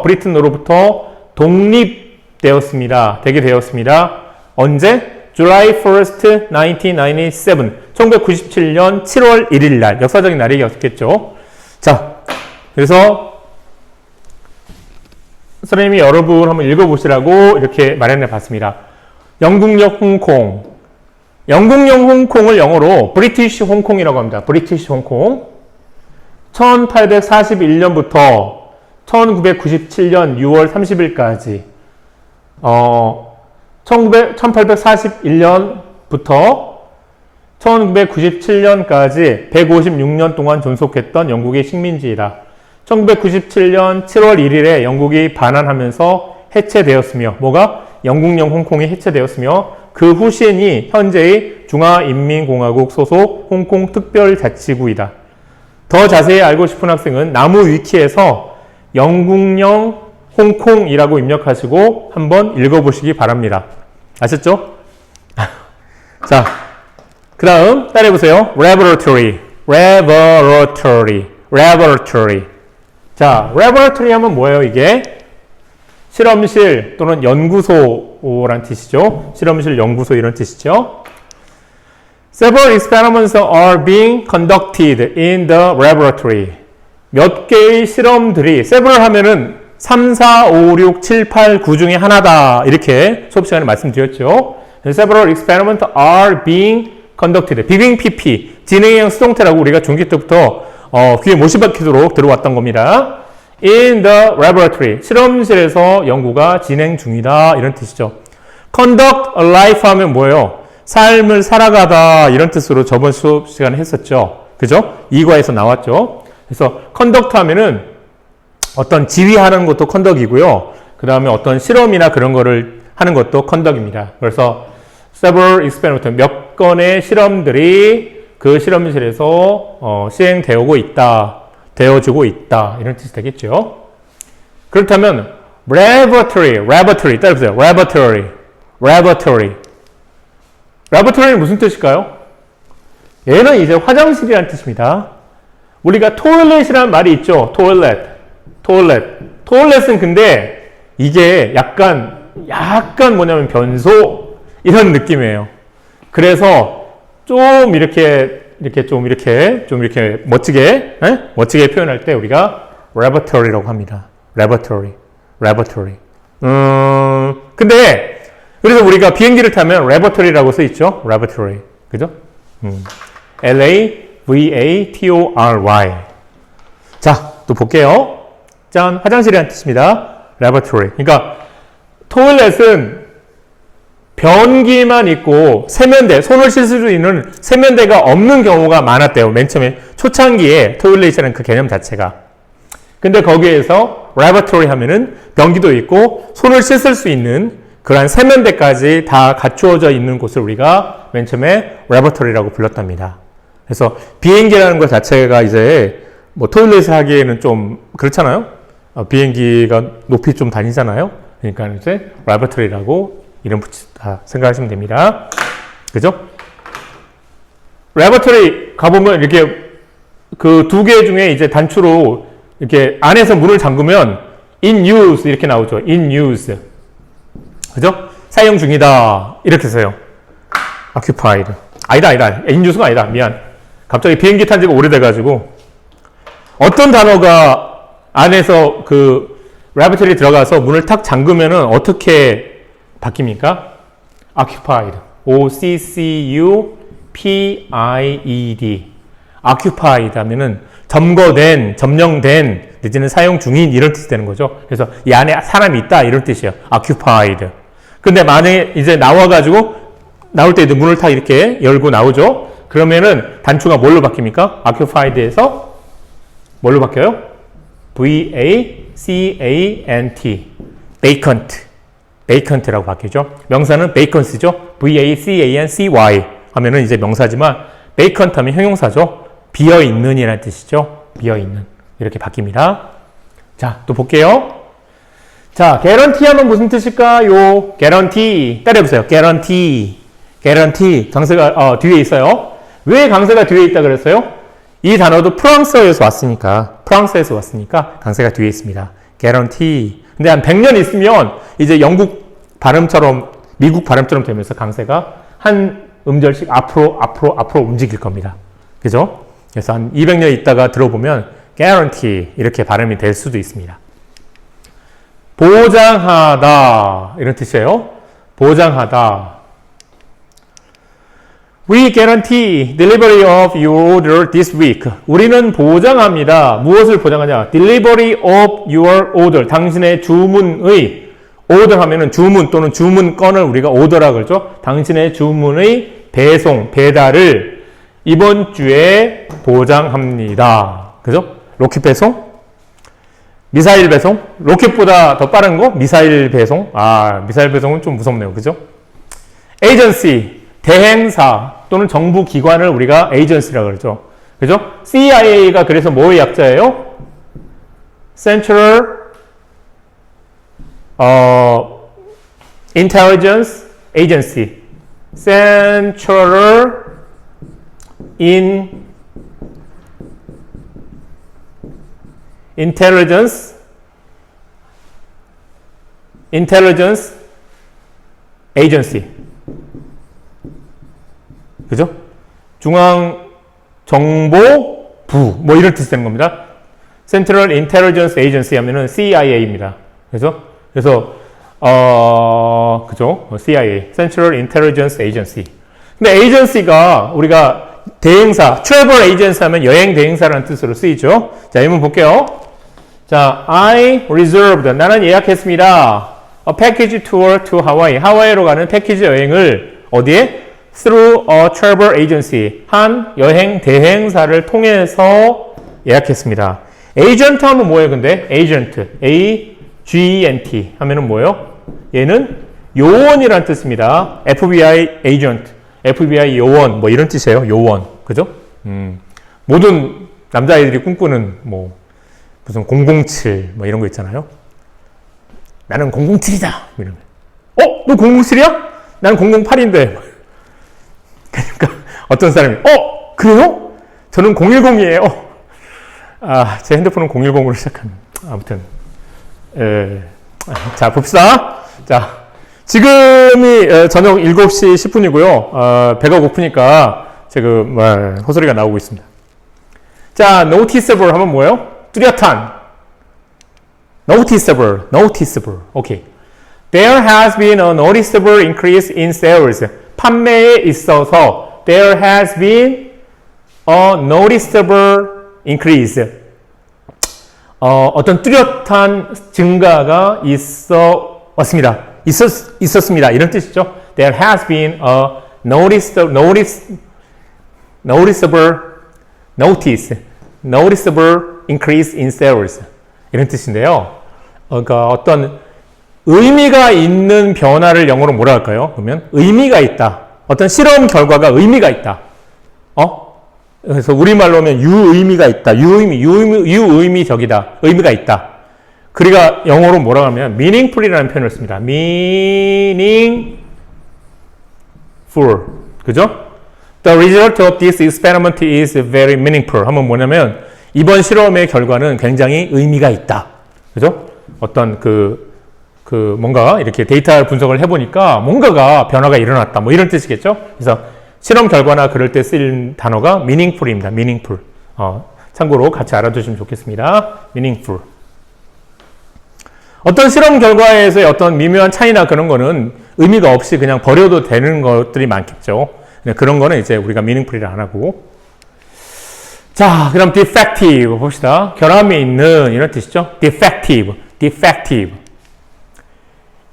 브리튼으로부터 독립되었습니다. 되게 되었습니다. 언제? July 1st, 1997. 1997년 7월 1일 날. 역사적인 날이었겠죠. 자, 그래서 선생님이 여러분 한번 읽어보시라고 이렇게 마련해 봤습니다. 영국령 홍콩. 영국령 홍콩을 영어로 브리티시 홍콩이라고 합니다. 브리티시 홍콩. 1841년부터 1997년 6월 30일까지 1841년부터 1997년까지 156년 동안 존속했던 영국의 식민지이다. 1997년 7월 1일에 영국이 반환하면서 해체되었으며 뭐가? 영국령 홍콩이 해체되었으며 그 후신이 현재의 중화인민공화국 소속 홍콩 특별자치구이다. 더 자세히 알고 싶은 학생은 나무 위키에서 영국령 홍콩이라고 입력하시고 한번 읽어보시기 바랍니다. 아셨죠? 자, 그 다음 따라해보세요. laboratory. 자, laboratory 하면 뭐예요, 이게? 실험실 또는 연구소란 뜻이죠. 실험실, 연구소 이런 뜻이죠. Several experiments are being conducted in the laboratory. 몇 개의 실험들이, several 하면은 3, 4, 5, 6, 7, 8, 9 중에 하나다. 이렇게 수업 시간에 말씀드렸죠. Several experiments are being conducted. 비빙 PP, 진행형 수동태라고 우리가 중기 때부터 귀에 못이 박히도록 들어왔던 겁니다. In the laboratory. 실험실에서 연구가 진행 중이다. 이런 뜻이죠. Conduct a life 하면 뭐예요? 삶을 살아가다. 이런 뜻으로 저번 수업 시간에 했었죠. 그죠? 이과에서 나왔죠. 그래서 conduct 하면은 어떤 지휘하는 것도 conduct이고요. 그 다음에 어떤 실험이나 그런 거를 하는 것도 conduct입니다. 그래서 several experiments, 몇 건의 실험들이 그 실험실에서 시행되어지고 있다. 이런 뜻이 되겠죠. 그렇다면 laboratory 따라해보세요. laboratory는 무슨 뜻일까요? 얘는 이제 화장실이라는 뜻입니다. 우리가 toilet이라는 말이 있죠. toilet은 근데 이게 약간 뭐냐면 변소 이런 느낌이에요. 그래서 좀 이렇게 멋지게 표현할 때 우리가 laboratory라고 합니다. laboratory. 근데 그래서 우리가 비행기를 타면 laboratory라고 써 있죠. laboratory. 그죠? L-A-V-A-T-O-R-Y. 자, 또 볼게요. 짠, 화장실이라는 뜻입니다. laboratory. 그러니까 토일렛은 변기만 있고 세면대, 손을 씻을 수 있는 세면대가 없는 경우가 많았대요. 맨 처음에 초창기에 토일렛이라는 그 개념 자체가. 근데 거기에서 laboratory 하면은 변기도 있고 손을 씻을 수 있는 그러한 세면대까지 다 갖추어져 있는 곳을 우리가 맨 처음에 laboratory라고 불렀답니다. 그래서 비행기라는 것 자체가 이제 뭐 토일렛을 하기에는 좀 그렇잖아요. 비행기가 높이 좀 다니잖아요. 그러니까 이제 laboratory라고 이름 붙이다 생각하시면 됩니다. 그죠? laboratory 가보면 이렇게 그 두 개 중에 이제 단추로 이렇게 안에서 문을 잠그면 in use 이렇게 나오죠. in use. 그죠? 사용 중이다. 이렇게 써요. occupied. 아니다. in use가 아니다. 미안. 갑자기 비행기 탄 지가 오래돼가지고 어떤 단어가 안에서 그 laboratory 들어가서 문을 탁 잠그면은 어떻게 바뀝니까? occupied. O-C-C-U-P-I-E-D. occupied 하면은 점령된, 내지는 사용 중인 이런 뜻이 되는 거죠. 그래서 이 안에 사람이 있다 이런 뜻이에요. occupied. 근데 만약에 이제 나와가지고 나올 때 문을 탁 이렇게 열고 나오죠. 그러면은 단추가 뭘로 바뀝니까? occupied에서 뭘로 바뀌어요? V-A-C-A-N-T. vacant라고 바뀌죠. 명사는 vacancy죠. V-A-C-A-N-C-Y 하면은 이제 명사지만 vacant 하면 형용사죠. 비어있는이라는 뜻이죠. 비어있는. 이렇게 바뀝니다. 자, 또 볼게요. 자, guarantee 하면 무슨 뜻일까요? guarantee. 따라해보세요. guarantee. 강세가 뒤에 있어요. 왜 강세가 뒤에 있다 그랬어요? 이 단어도 프랑스어에서 왔으니까 강세가 뒤에 있습니다. guarantee. 근데 한 100년 있으면 이제 영국 발음처럼 미국 발음처럼 되면서 강세가 한 음절씩 앞으로 움직일 겁니다. 그죠? 그래서 한 200년 있다가 들어보면 guarantee 이렇게 발음이 될 수도 있습니다. 보장하다 이런 뜻이에요. 보장하다. We guarantee delivery of your order this week. 우리는 보장합니다. 무엇을 보장하냐? Delivery of your order. 당신의 주문의 order 하면은 주문 또는 주문건을 우리가 order라고 그러죠. 당신의 주문의 배달을 이번 주에 보장합니다. 그죠? 로켓 배송? 미사일 배송? 로켓보다 더 빠른 거? 미사일 배송? 미사일 배송은 좀 무섭네요. 그죠? 에이전시, 대행사 또는 정부 기관을 우리가 에이전시라고 그러죠. 그죠? CIA가 그래서 뭐의 약자예요? Central Intelligence Agency. Central Intelligence Agency. 그죠? 중앙정보부 뭐 이런 뜻이 되는 겁니다. Central Intelligence Agency 하면은 CIA입니다. 그죠? 그래서 그죠? CIA, Central Intelligence Agency. 근데 agency가 우리가 대행사, travel agency 하면 여행 대행사라는 뜻으로 쓰이죠. 자, 이문 볼게요. 자, I reserved. 나는 예약했습니다. A package tour to Hawaii. 하와이로 가는 패키지 여행을 어디에? Through a travel agency. 한 여행 대행사를 통해서 예약했습니다. agent 하면 뭐예요, 근데? agent. A-G-E-N-T 하면은 뭐예요? 얘는 요원이라는 뜻입니다. FBI agent, FBI 요원, 뭐 이런 뜻이에요. 요원. 그죠? 모든 남자아이들이 꿈꾸는 뭐 무슨 007, 뭐 이런 거 있잖아요. 나는 007이다. 이런 거. 너 007이야? 나는 008인데. 그러니까 어떤 사람이, 그래요? 저는 010이에요. 제 핸드폰은 010으로 시작합니다. 아무튼. 자, 봅시다. 자, 지금이 저녁 7시 10분이고요. 배가 고프니까 지금 호소리가 나오고 있습니다. 자, noticeable 하면 뭐예요? 뚜렷한. noticeable. 오케이. There has been a noticeable increase in sales. 판매에 있어서 there has been a noticeable increase. 어떤 뚜렷한 증가가 있었습니다. 이런 뜻이죠. There has been a noticeable increase in sales. 이런 뜻인데요. 그러니까 어떤 의미가 있는 변화를 영어로 뭐라 할까요? 그러면 의미가 있다. 어떤 실험 결과가 의미가 있다. 그래서 우리말로 하면 유의미가 있다. 유의미적이다. 의미가 있다. 그리가 영어로 뭐라고 하면 meaningful이라는 표현을 씁니다. meaningful. 그죠? The result of this experiment is very meaningful. 하면 뭐냐면 이번 실험의 결과는 굉장히 의미가 있다. 그죠? 어떤 뭔가 이렇게 데이터 분석을 해보니까 뭔가가 변화가 일어났다. 뭐 이런 뜻이겠죠? 그래서 실험 결과나 그럴 때 쓰일 단어가 meaningful입니다. meaningful. 참고로 같이 알아두시면 좋겠습니다. meaningful. 어떤 실험 결과에서의 어떤 미묘한 차이나 그런 거는 의미가 없이 그냥 버려도 되는 것들이 많겠죠. 그런 거는 이제 우리가 meaningful이라 안 하고. 자, 그럼 defective 봅시다. 결함이 있는 이런 뜻이죠. defective.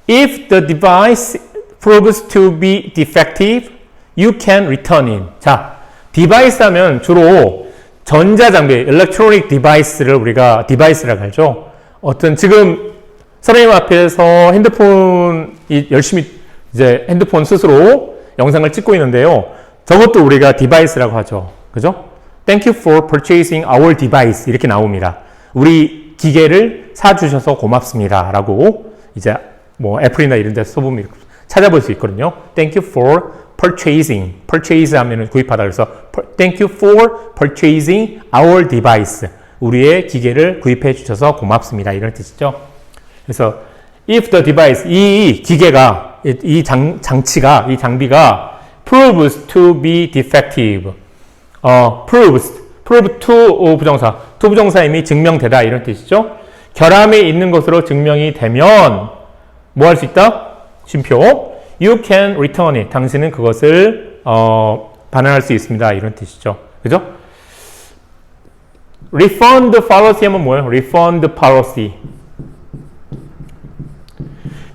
If the device proves to be defective, you can return it. 자, device 하면 주로 전자장비, electronic device를 우리가 device라고 하죠. 어떤 지금 선생님 앞에서 핸드폰이 열심히 이제 핸드폰 스스로 영상을 찍고 있는데요. 저것도 우리가 device라고 하죠. 그죠? Thank you for purchasing our device. 이렇게 나옵니다. 우리 기계를 사주셔서 고맙습니다. 라고 이제 뭐 애플이나 이런 데서 써보면 찾아볼 수 있거든요. Thank you for purchasing. purchase 하면은 구입하다. 그래서 Thank you for purchasing our device. 우리의 기계를 구입해 주셔서 고맙습니다. 이런 뜻이죠. 그래서 if the device, 이 기계가, 이 장치가, 이 장비가 proves to be defective. prove to 부정사, to 부정사 이미 증명되다 이런 뜻이죠. 결함이 있는 것으로 증명이 되면 뭐 할 수 있다? 쉼표. You can return it. 당신은 그것을 반환할 수 있습니다. 이런 뜻이죠. 그죠? refund policy 하면 뭐예요? refund policy.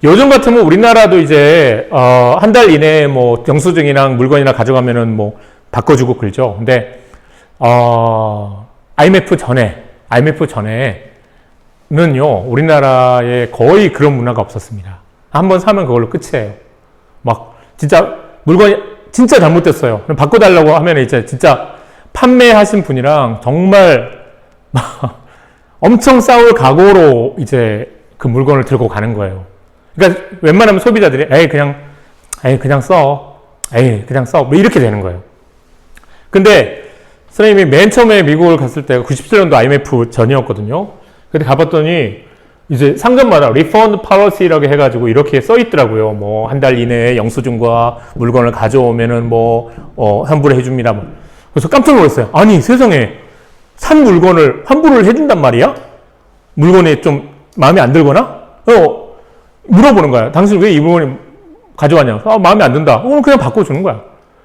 요즘 같으면 우리나라도 이제 한 달 이내에 뭐 영수증이랑 물건이나 가져가면은 뭐 바꿔주고 그러죠. 근데 IMF 전에는요 우리나라에 거의 그런 문화가 없었습니다. 한번 사면 그걸로 끝이에요. 막 진짜 물건이 진짜 잘못됐어요. 그럼 바꿔달라고 하면 이제 진짜 판매하신 분이랑 정말 엄청 싸울 각오로 이제 그 물건을 들고 가는 거예요. 그러니까 웬만하면 소비자들이 그냥 써. 뭐 이렇게 되는 거예요. 근데 선생님이 맨 처음에 미국을 갔을 때가 97년도 IMF 전이었거든요. 근데 가봤더니 이제 상점마다 refund policy라고 해가지고 이렇게 써 있더라고요. 뭐 한 달 이내에 영수증과 물건을 가져오면은 뭐 환불을 해줍니다. 뭐. 그래서 깜짝 놀랐어요. 아니 세상에 산 물건을 환불을 해준단 말이야? 물건이 좀 마음에 안 들거나? 물어보는 거야. 당신 왜 이 물건이 가져왔냐? 마음에 안 든다. 그냥 바꿔주는 거야.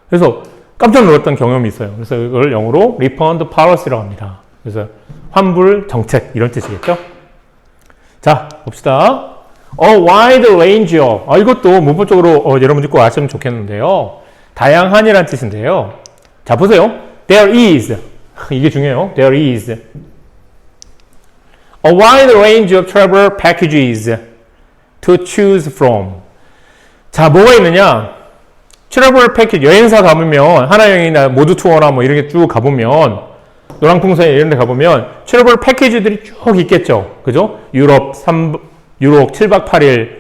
그래서 깜짝 놀랐던 경험이 있어요. 그래서 이걸 영어로 refund policy라고 합니다. 그래서 환불 정책 이런 뜻이겠죠? 자, 봅시다. A wide range of. 이것도 문법적으로 여러분들 꼭 아시면 좋겠는데요. 다양한이라는 뜻인데요. 자, 보세요. There is. 이게 중요해요. There is. A wide range of travel packages to choose from. 자, 뭐가 있느냐? 트래블 패키지, 여행사 가보면, 하나여행이나 모두투어나 뭐 이렇게 쭉 가보면, 노랑풍선 이런 데 가보면, 트래블 패키지들이 쭉 있겠죠. 그죠? 유럽 7박 8일,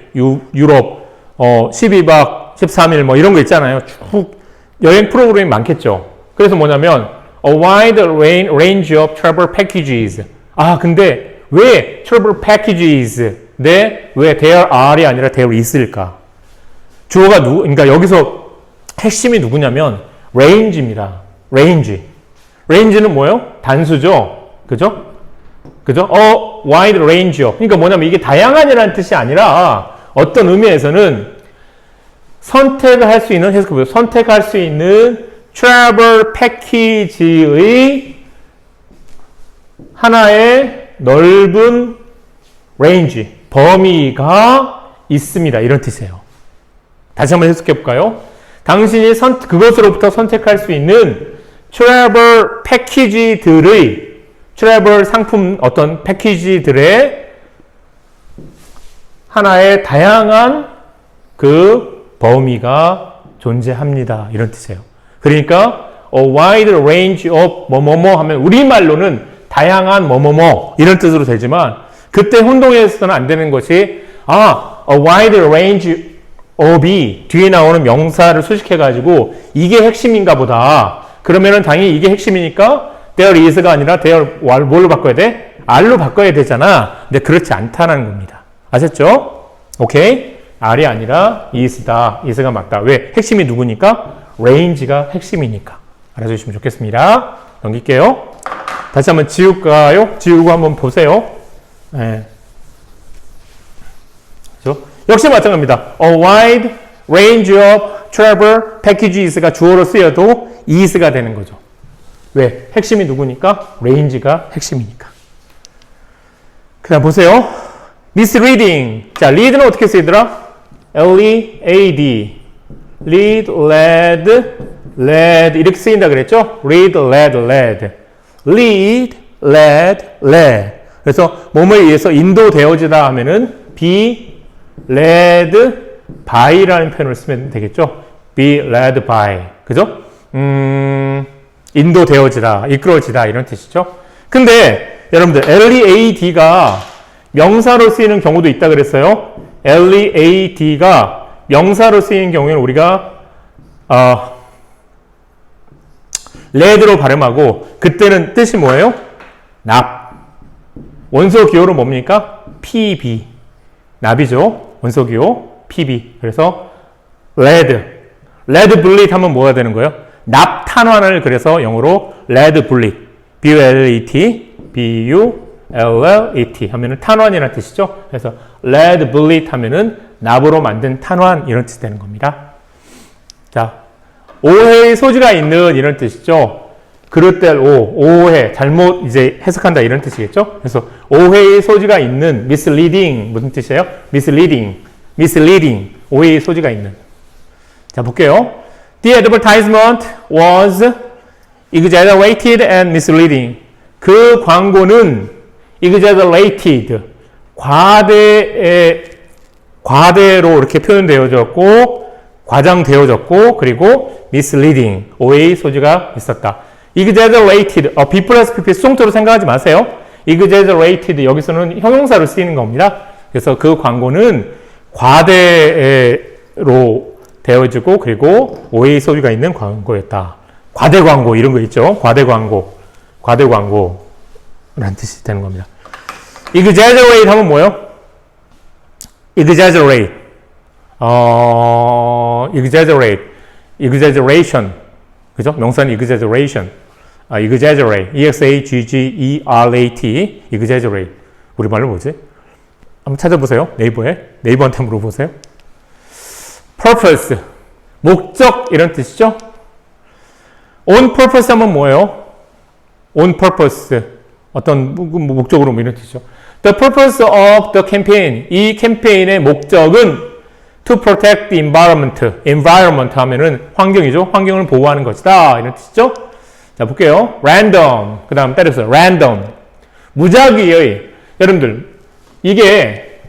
유럽, 12박 13일 뭐 이런 거 있잖아요. 쭉 여행 프로그램이 많겠죠. 그래서 뭐냐면, a wide range of travel packages. 아, 근데 왜 travel packages? 네, 왜 there are이 아니라 there is일까? 주어가 그러니까 여기서 핵심이 누구냐면 range입니다. range는 뭐예요? 단수죠. 그죠? A wide range of. 그러니까 뭐냐면 이게 다양한이라는 뜻이 아니라 어떤 의미에서는 선택할 수 있는 해석해보세요. 선택할 수 있는 travel package의 하나의 넓은 range, 범위가 있습니다. 이런 뜻이에요. 다시 한번 해석해 볼까요? 당신이 그것으로부터 선택할 수 있는 트래블 패키지들의 트래블 상품 어떤 패키지들의 하나의 다양한 그 범위가 존재합니다. 이런 뜻이에요. 그러니까 a wide range of 뭐뭐뭐 하면 우리말로는 다양한 뭐뭐뭐 이런 뜻으로 되지만 그때 혼동해서는 안 되는 것이 a wide range of이 뒤에 나오는 명사를 수식해가지고 이게 핵심인가 보다. 그러면은 당연히 이게 핵심이니까 there is가 아니라 there 뭘로 바꿔야 돼? R로 바꿔야 되잖아. 근데 그렇지 않다는 겁니다. 아셨죠? 오케이? R이 아니라 is다. is가 맞다. 왜? 핵심이 누구니까? range가 핵심이니까. 알아주시면 좋겠습니다. 넘길게요. 다시 한번 지울까요? 지우고 한번 보세요. 네. 그렇죠? 역시 마찬가지입니다. A wide range of travel packages가 주어로 쓰여도 is가 되는 거죠. 왜? 핵심이 누구니까? range가 핵심이니까. 그 다음 보세요. misleading. 자, lead는 어떻게 쓰이더라? L-E-A-D. lead, led 이렇게 쓰인다 그랬죠? lead, led. 그래서 몸에 의해서 인도되어지다 하면은 be led by라는 표현을 쓰면 되겠죠? be led by. 그죠? 인도되어지다, 이끌어지다 이런 뜻이죠. 근데 여러분들 lead가 명사로 쓰이는 경우도 있다 그랬어요. lead가 명사로 쓰이는 경우에는 우리가 led로 발음하고 그때는 뜻이 뭐예요? 납. 원소 기호로 뭡니까? pb. 납이죠. 원소 기호 pb. 그래서 lead bullet 하면 뭐가 되는 거예요? 납 탄환을 그래서 영어로 lead bullet. B-U-L-L-E-T 하면은 탄환이라는 뜻이죠. 그래서 lead bullet 하면은 납으로 만든 탄환 이런 뜻이 되는 겁니다. 자, 오해의 소지가 있는 이런 뜻이죠. 그릇될 오해, 잘못 이제 해석한다 이런 뜻이겠죠. 그래서 오해의 소지가 있는 misleading 무슨 뜻이에요? misleading 오해의 소지가 있는. 자, 볼게요. The advertisement was exaggerated and misleading. 그 광고는 exaggerated 과대로 이렇게 표현되어졌고 과장되어졌고 그리고 misleading 오해의 소지가 있었다. exaggerated B 플러스 PP 수동태로 생각하지 마세요. exaggerated 여기서는 형용사로 쓰이는 겁니다. 그래서 그 광고는 과대로 되어지고 그리고 오해의 소지가 있는 광고였다. 과대 광고 이런 거 있죠. 과대 광고라는 뜻이 되는 겁니다. exaggerate 하면 뭐예요? exaggeration. 그죠? 명사는 exaggeration. exaggerate. E-X-A-G-G-E-R-A-T. exaggerate. 우리말로 뭐지? 한번 찾아보세요. 네이버한테 물어보세요. purpose. 목적 이런 뜻이죠? on purpose 하면 뭐예요? on purpose. 어떤 목적으로 뭐 이런 뜻이죠. The purpose of the campaign. 이 캠페인의 목적은 to protect the environment. environment 하면은 환경이죠. 환경을 보호하는 것이다. 이런 뜻이죠. 자, 볼게요. random. 그 다음 때렸어요. random. 무작위의. 여러분들, 이게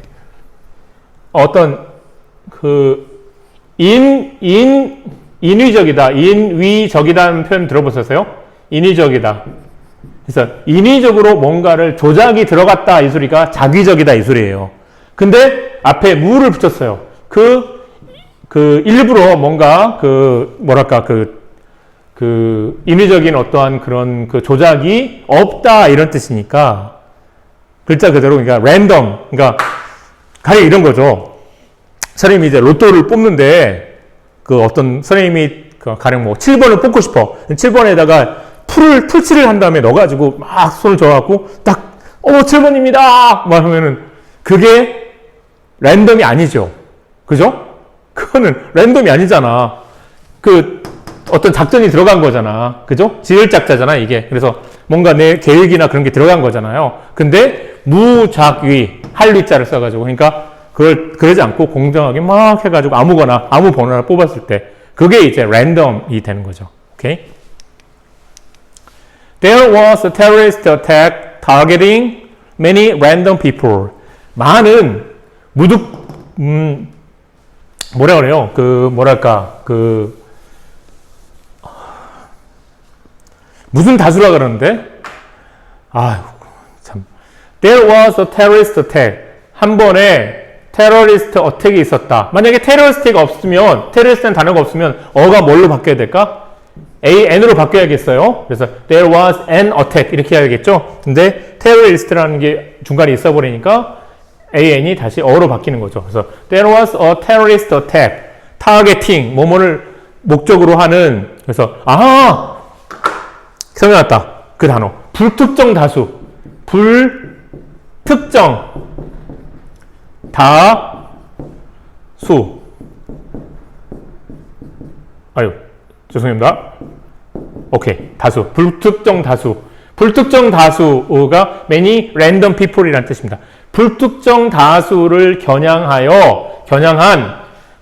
어떤 인위적이다. 인위적이다는 표현 들어보셨어요? 인위적이다. 그래서 인위적으로 뭔가를 조작이 들어갔다 이 소리가 자기적이다 이 소리예요. 근데 앞에 무를 붙였어요. 일부러 뭔가 인위적인 어떠한 그런 조작이 없다 이런 뜻이니까 글자 그대로 그러니까 랜덤 그러니까 가령 이런 거죠. 선생님이 이제 로또를 뽑는데 어떤 선생님이 가령 7번을 뽑고 싶어. 7번에다가 풀칠을 한 다음에 넣어가지고 막 손을 저어갖고 7번입니다! 막 하면은 그게 랜덤이 아니죠. 그죠? 그거는 랜덤이 아니잖아. 어떤 작전이 들어간 거잖아. 그죠? 지을작자잖아, 이게. 그래서 뭔가 내 계획이나 그런 게 들어간 거잖아요. 근데 무작위, 할위자를 써가지고. 그러니까 그러지 않고 공정하게 막 해가지고 아무거나, 아무 번호를 뽑았을 때 그게 이제 랜덤이 되는 거죠. 오케이? There was a terrorist attack targeting many random people. 많은 뭐라 그래요? 무슨 다수라 그러는데? 아유, 참. There was a terrorist attack. 한 번에 테러리스트 어택이 있었다. 만약에 테러리스트가 없으면, 테러리스트는 단어가 없으면 어가 뭘로 바뀌어야 될까? AN으로 바뀌어야겠어요. 그래서 there was an attack 이렇게 해야겠죠. 근데 테러리스트라는 게 중간에 있어 버리니까 AN이 다시 어로 바뀌는 거죠. 그래서 there was a terrorist attack. 타겟팅, 뭐뭐를 목적으로 하는. 그래서 생각났다. 그 단어. 불특정 다수. 불특정 다수. 죄송합니다. 오케이. 다수. 불특정 다수. 불특정 다수가 many random people이라는 뜻입니다. 불특정 다수를 겨냥한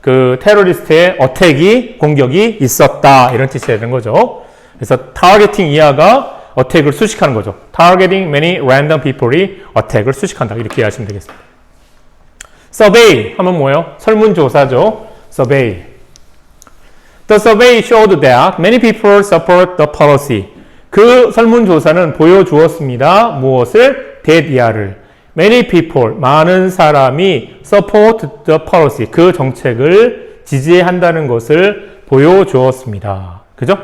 테러리스트의 어택이, 공격이 있었다. 이런 뜻이 되는 거죠. 그래서 타겟팅 이하가 어택을 수식하는 거죠. Targeting many random people이 어택을 수식한다. 이렇게 이해하시면 되겠습니다. Survey 하면 뭐예요? 설문조사죠. Survey. The survey showed that many people support the policy. 그 설문조사는 보여주었습니다. 무엇을? that 이하를. Many people, 많은 사람이 support the policy. 그 정책을 지지한다는 것을 보여주었습니다. 그죠?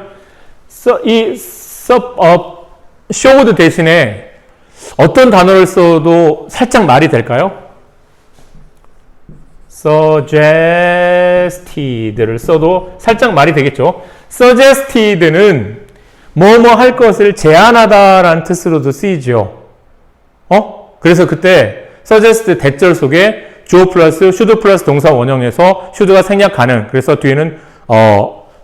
showed 대신에 어떤 단어를 써도 살짝 말이 될까요? suggested를 써도 살짝 말이 되겠죠. suggested는 뭐뭐 할 것을 제안하다라는 뜻으로도 쓰이죠. 그래서 그때 suggest 대절 속에 주어 플러스 should 플러스 동사 원형에서 should가 생략 가능. 그래서 뒤에는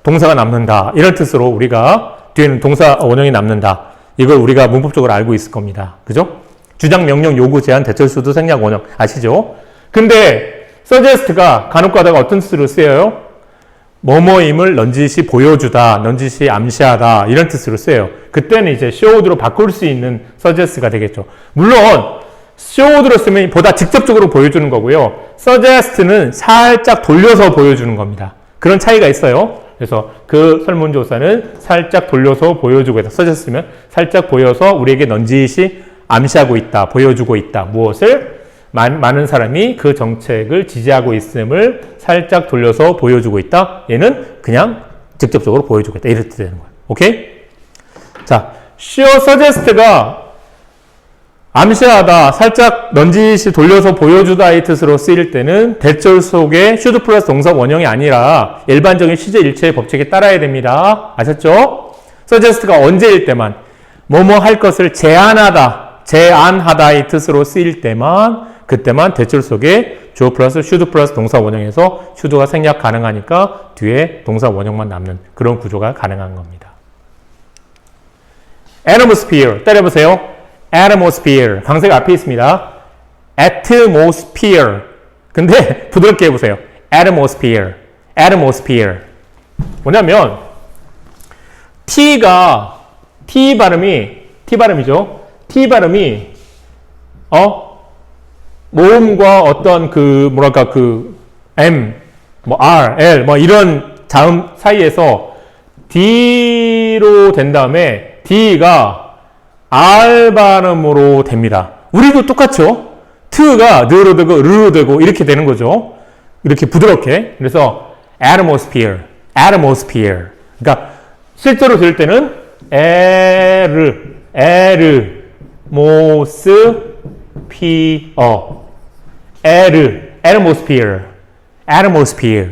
동사가 남는다. 이런 뜻으로 우리가 뒤에는 동사 원형이 남는다. 이걸 우리가 문법적으로 알고 있을 겁니다. 그죠? 주장, 명령, 요구, 제안, 대절, should, 생략, 원형 아시죠? 근데 suggest가 간혹 가다가 어떤 뜻으로 쓰여요? 뭐뭐임을 넌지시 보여주다, 넌지시 암시하다 이런 뜻으로 쓰여요. 그때는 이제 showed로 바꿀 수 있는 suggest가 되겠죠. 물론 showed로 쓰면 보다 직접적으로 보여주는 거고요. suggest는 살짝 돌려서 보여주는 겁니다. 그런 차이가 있어요. 그래서 그 설문조사는 살짝 돌려서 보여주고 있다. suggest면 살짝 보여서 우리에게 넌지시 암시하고 있다, 보여주고 있다. 무엇을? 많은 사람이 그 정책을 지지하고 있음을 살짝 돌려서 보여주고 있다. 얘는 그냥 직접적으로 보여주고 있다. 이렇게 되는 거예요. 오케이? 자, show suggest가 암시하다, 살짝 넌지시 돌려서 보여주다의 뜻으로 쓰일 때는 대절 속에 should 플러스 동사 원형이 아니라 일반적인 시제 일체의 법칙에 따라야 됩니다. 아셨죠? suggest가 언제일 때만 뭐뭐 할 것을 제안하다의 뜻으로 쓰일 때만 그때만 대절 속에 주어 플러스 should 플러스 동사 원형에서 should가 생략 가능하니까 뒤에 동사 원형만 남는 그런 구조가 가능한 겁니다. atmosphere 때려보세요. atmosphere 강세가 앞에 있습니다. atmosphere 근데 부드럽게 해보세요. atmosphere 뭐냐면 T 발음이죠. T 발음이 모음과 어떤 M 뭐 R, L, 뭐 이런 자음 사이에서 D로 된 다음에 D가 R 발음으로 됩니다. 우리도 똑같죠? 트가 느로 되고 르로 되고 이렇게 되는 거죠. 이렇게 부드럽게. 그래서 atmosphere, atmosphere. 그러니까 실제로 들을 때는 atmosphere, atmosphere.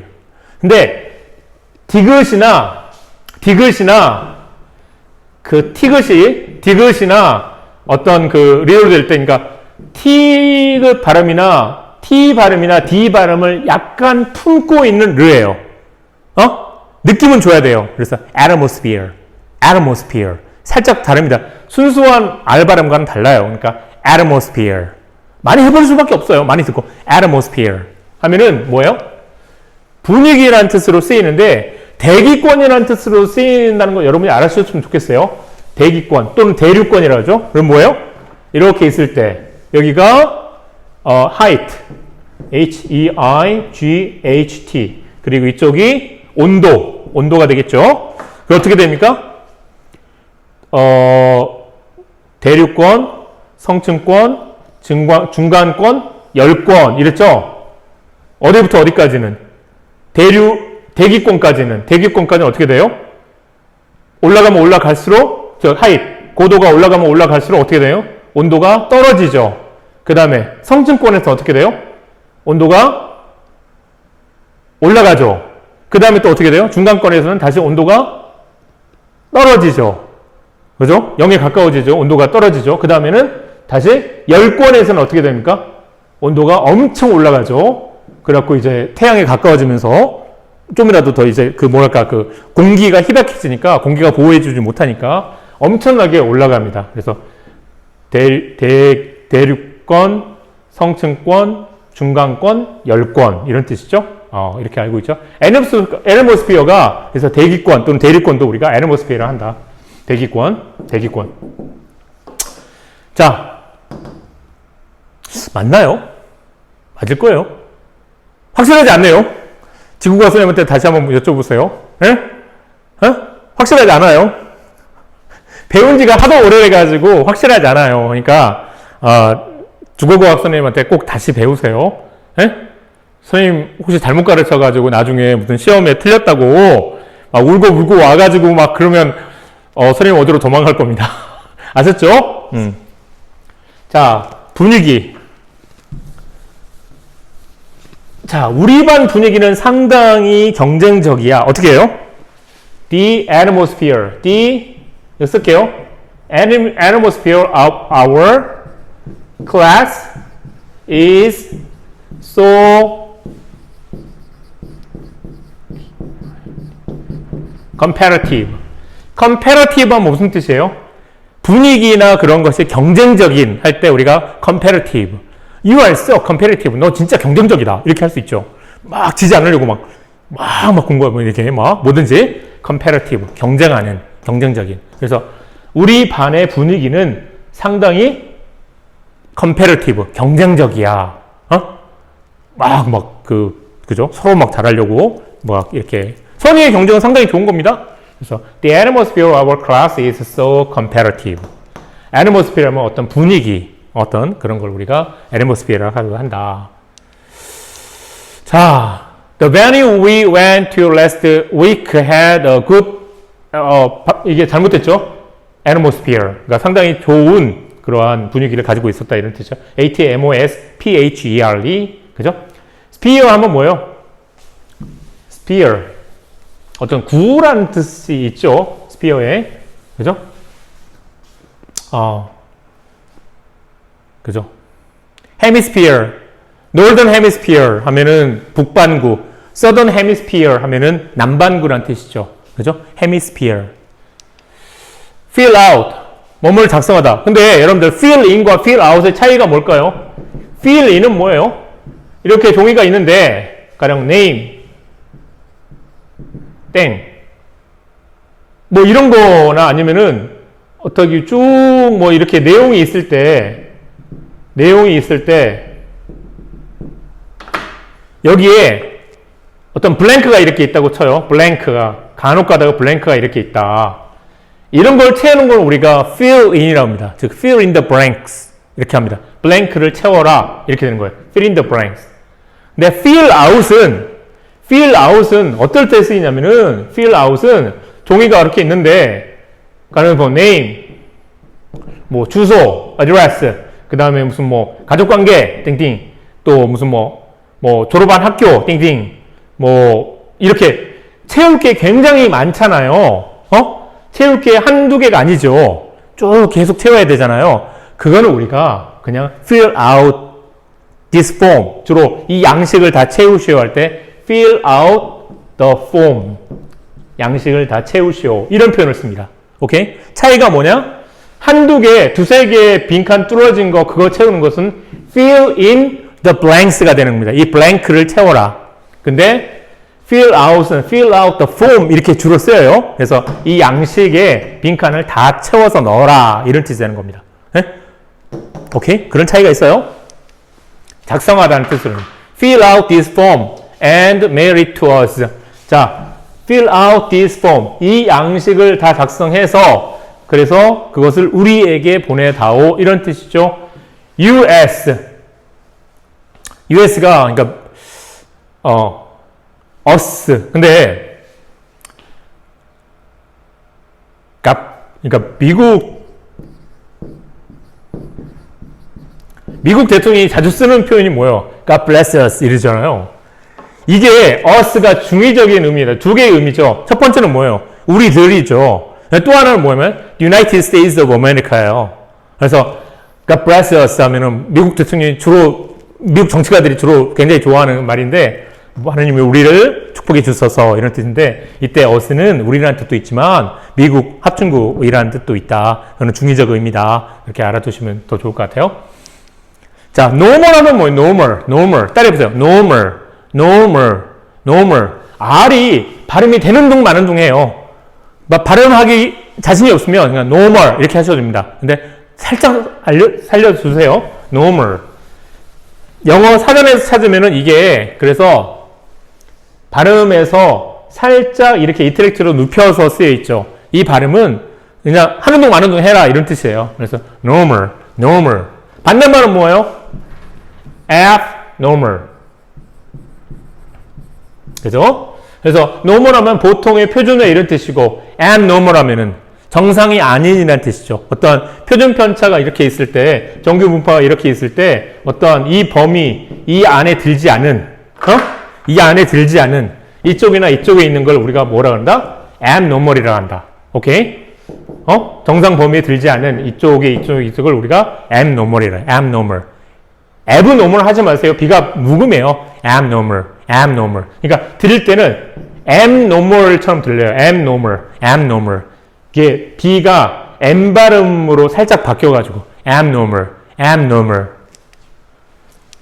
근데 디귿이나 그 디귿이나 어떤 그 리얼 될 때, 그러니까 T귿 발음이나 T 발음이나 D 발음을 약간 품고 있는 르예요. 느낌은 줘야 돼요. 그래서 atmosphere, atmosphere. 살짝 다릅니다. 순수한 R 발음과는 달라요. 그러니까 atmosphere. 많이 해볼 수밖에 없어요. 많이 듣고 atmosphere 하면은 뭐예요? 분위기라는 뜻으로 쓰이는데 대기권이라는 뜻으로 쓰인다는 거 여러분이 알아주셨으면 좋겠어요. 대기권 또는 대류권이라고 하죠. 그럼 뭐예요? 이렇게 있을 때 여기가 height, H-E-I-G-H-T 그리고 이쪽이 온도가 되겠죠. 그 어떻게 됩니까? 대류권, 성층권, 중간권, 열권 이랬죠. 어디부터 어디까지는? 대기권까지는 어떻게 돼요? 올라가면 올라갈수록 고도가 올라가면 올라갈수록 어떻게 돼요? 온도가 떨어지죠. 그 다음에 성층권에서 어떻게 돼요? 온도가 올라가죠. 그 다음에 또 어떻게 돼요? 중간권에서는 다시 온도가 떨어지죠. 그죠? 0에 가까워지죠. 온도가 떨어지죠. 그 다음에는 다시 열권에서는 어떻게 됩니까? 온도가 엄청 올라가죠. 그래갖고 이제 태양에 가까워지면서 좀이라도 더 이제 그 공기가 희박해지니까 공기가 보호해주지 못하니까 엄청나게 올라갑니다. 그래서 대륙권, 성층권, 중간권, 열권 이런 뜻이죠. 이렇게 알고 있죠. 애트모스피어가 그래서 대기권 또는 대륙권도 우리가 애트모스피어를 한다. 대기권. 자, 맞나요? 맞을 거예요. 확실하지 않네요. 지구과 선생님한테 다시 한번 여쭤보세요. 예? 확실하지 않아요. 배운 지가 하도 오래돼가지고 확실하지 않아요. 그러니까 국어과학 선생님한테 꼭 다시 배우세요. 예? 선생님 혹시 잘못 가르쳐가지고 나중에 무슨 시험에 틀렸다고 막 울고 와가지고 막 그러면 선생님 어디로 도망갈 겁니다. 아셨죠? 자, 분위기. 자, 우리 반 분위기는 상당히 경쟁적이야. 어떻게 해요? The atmosphere. 이거 쓸게요. Atmosphere of our class is so competitive. competitive 하면 무슨 뜻이에요? 분위기나 그런 것이 경쟁적인 할 때 우리가 competitive. You are so competitive. 너 진짜 경쟁적이다. 이렇게 할 수 있죠. 막 지지 않으려고 막 공부하고 이렇게 뭐든지 competitive. 경쟁적인. 그래서 우리 반의 분위기는 상당히 competitive. 경쟁적이야. 그죠? 서로 막 잘하려고 막 이렇게. 선의의 경쟁은 상당히 좋은 겁니다. 그래서 the atmosphere of our class is so competitive. atmosphere 하면 어떤 분위기, 어떤 그런 걸 우리가 atmosphere라고 한다. 자, the venue we went to last week had a good, 이게 잘못됐죠? atmosphere. 그러니까 상당히 좋은 그러한 분위기를 가지고 있었다 이런 뜻이죠. atmosphere. 그죠? sphere 하면 뭐예요? sphere. 어떤 구라는 뜻이 있죠. 스피어에. 그죠? 그죠? 헤미스피어. 노던 헤미스피어 하면은 북반구. 서던 헤미스피어 하면은 남반구라는 뜻이죠. 그죠? 헤미스피어. fill out. 뭐뭐를 작성하다. 근데 여러분들 fill in과 fill out의 차이가 뭘까요? fill in은 뭐예요? 이렇게 종이가 있는데 가령 name 땡. 뭐 이런 거나 아니면은 어떻게 쭉 뭐 이렇게 내용이 있을 때 여기에 어떤 블랭크가 이렇게 있다고 쳐요. 블랭크가 간혹 가다가 블랭크가 이렇게 있다. 이런 걸 채우는 걸 우리가 fill in이라고 합니다. 즉 fill in the blanks 이렇게 합니다. 블랭크를 채워라 이렇게 되는 거예요. fill in the blanks. 근데 fill out은 어떨 때 쓰이냐면은 fill out은 종이가 이렇게 있는데 가령 뭐 name, 뭐 주소, address, 그 다음에 무슨 뭐 가족관계 띵띵, 또 무슨 뭐 졸업한 학교 띵띵, 뭐 이렇게 채울 게 굉장히 많잖아요. 채울 게 한두 개가 아니죠. 쭉 계속 채워야 되잖아요. 그거는 우리가 그냥 fill out this form, 주로 이 양식을 다 채우시오 할 때 fill out the form, 양식을 다 채우시오 이런 표현을 씁니다. 오케이? 차이가 뭐냐? 한두 개, 두세 개 빈칸 뚫어진 거 그거 채우는 것은 fill in the blanks가 되는 겁니다. 이 blank를 채워라. 근데 fill out은 fill out the form 이렇게 주로 쓰여요. 그래서 이 양식에 빈칸을 다 채워서 넣어라 이런 뜻이 되는 겁니다. 네? 오케이? 그런 차이가 있어요. 작성하다는 뜻으로는 fill out this form and mail it to us. 자, fill out this form. 이 양식을 다 작성해서 그래서 그것을 우리에게 보내다오 이런 뜻이죠. US가 그러니까 us. 근데 그러니까 미국 대통령이 자주 쓰는 표현이 뭐예요? God bless us 이러잖아요. 이게 us가 중의적인 의미입니다. 두 개의 의미죠. 첫 번째는 뭐예요? 우리들이죠. 또 하나는 뭐냐면 United States of America예요. 그래서 God bless us 하면은 미국 대통령이 미국 정치가들이 주로 굉장히 좋아하는 말인데 하나님이 우리를 축복해 주셔서 이런 뜻인데 이때 us는 우리라는 뜻도 있지만 미국 합중국이라는 뜻도 있다. 그건 중의적 의미다. 이렇게 알아두시면 더 좋을 것 같아요. 자, normal 하면 뭐예요? normal. 따라해보세요. normal. R이 발음이 되는 둥 마는 둥 해요. 발음하기 자신이 없으면 그냥 normal 이렇게 하셔도 됩니다. 근데 살짝 살려주세요. normal. 영어 사전에서 찾으면은 이게 그래서 발음에서 살짝 이렇게 이틀렉트로 눕혀서 쓰여 있죠. 이 발음은 그냥 하는 둥 마는 둥 해라 이런 뜻이에요. 그래서 normal. 반대말은 뭐예요? abnormal. 그죠? 그래서 normal 하면 보통의 표준어 이런 뜻이고 abnormal 하면은 정상이 아닌이라는 뜻이죠. 어떤 표준 편차가 이렇게 있을 때, 정규 분파가 이렇게 있을 때 어떤 이 범위, 이 안에 들지 않은 이쪽이나 이쪽에 있는 걸 우리가 뭐라 그런다? abnormal이라고 한다. 오케이? 정상 범위에 들지 않은 이쪽을 우리가 abnormal. abnormal 하지 마세요. B가 묵음해요. abnormal. 그러니까 들을 때는 abnormal처럼 들려요. abnormal. 이게 B가 M 발음으로 살짝 바뀌어가지고 abnormal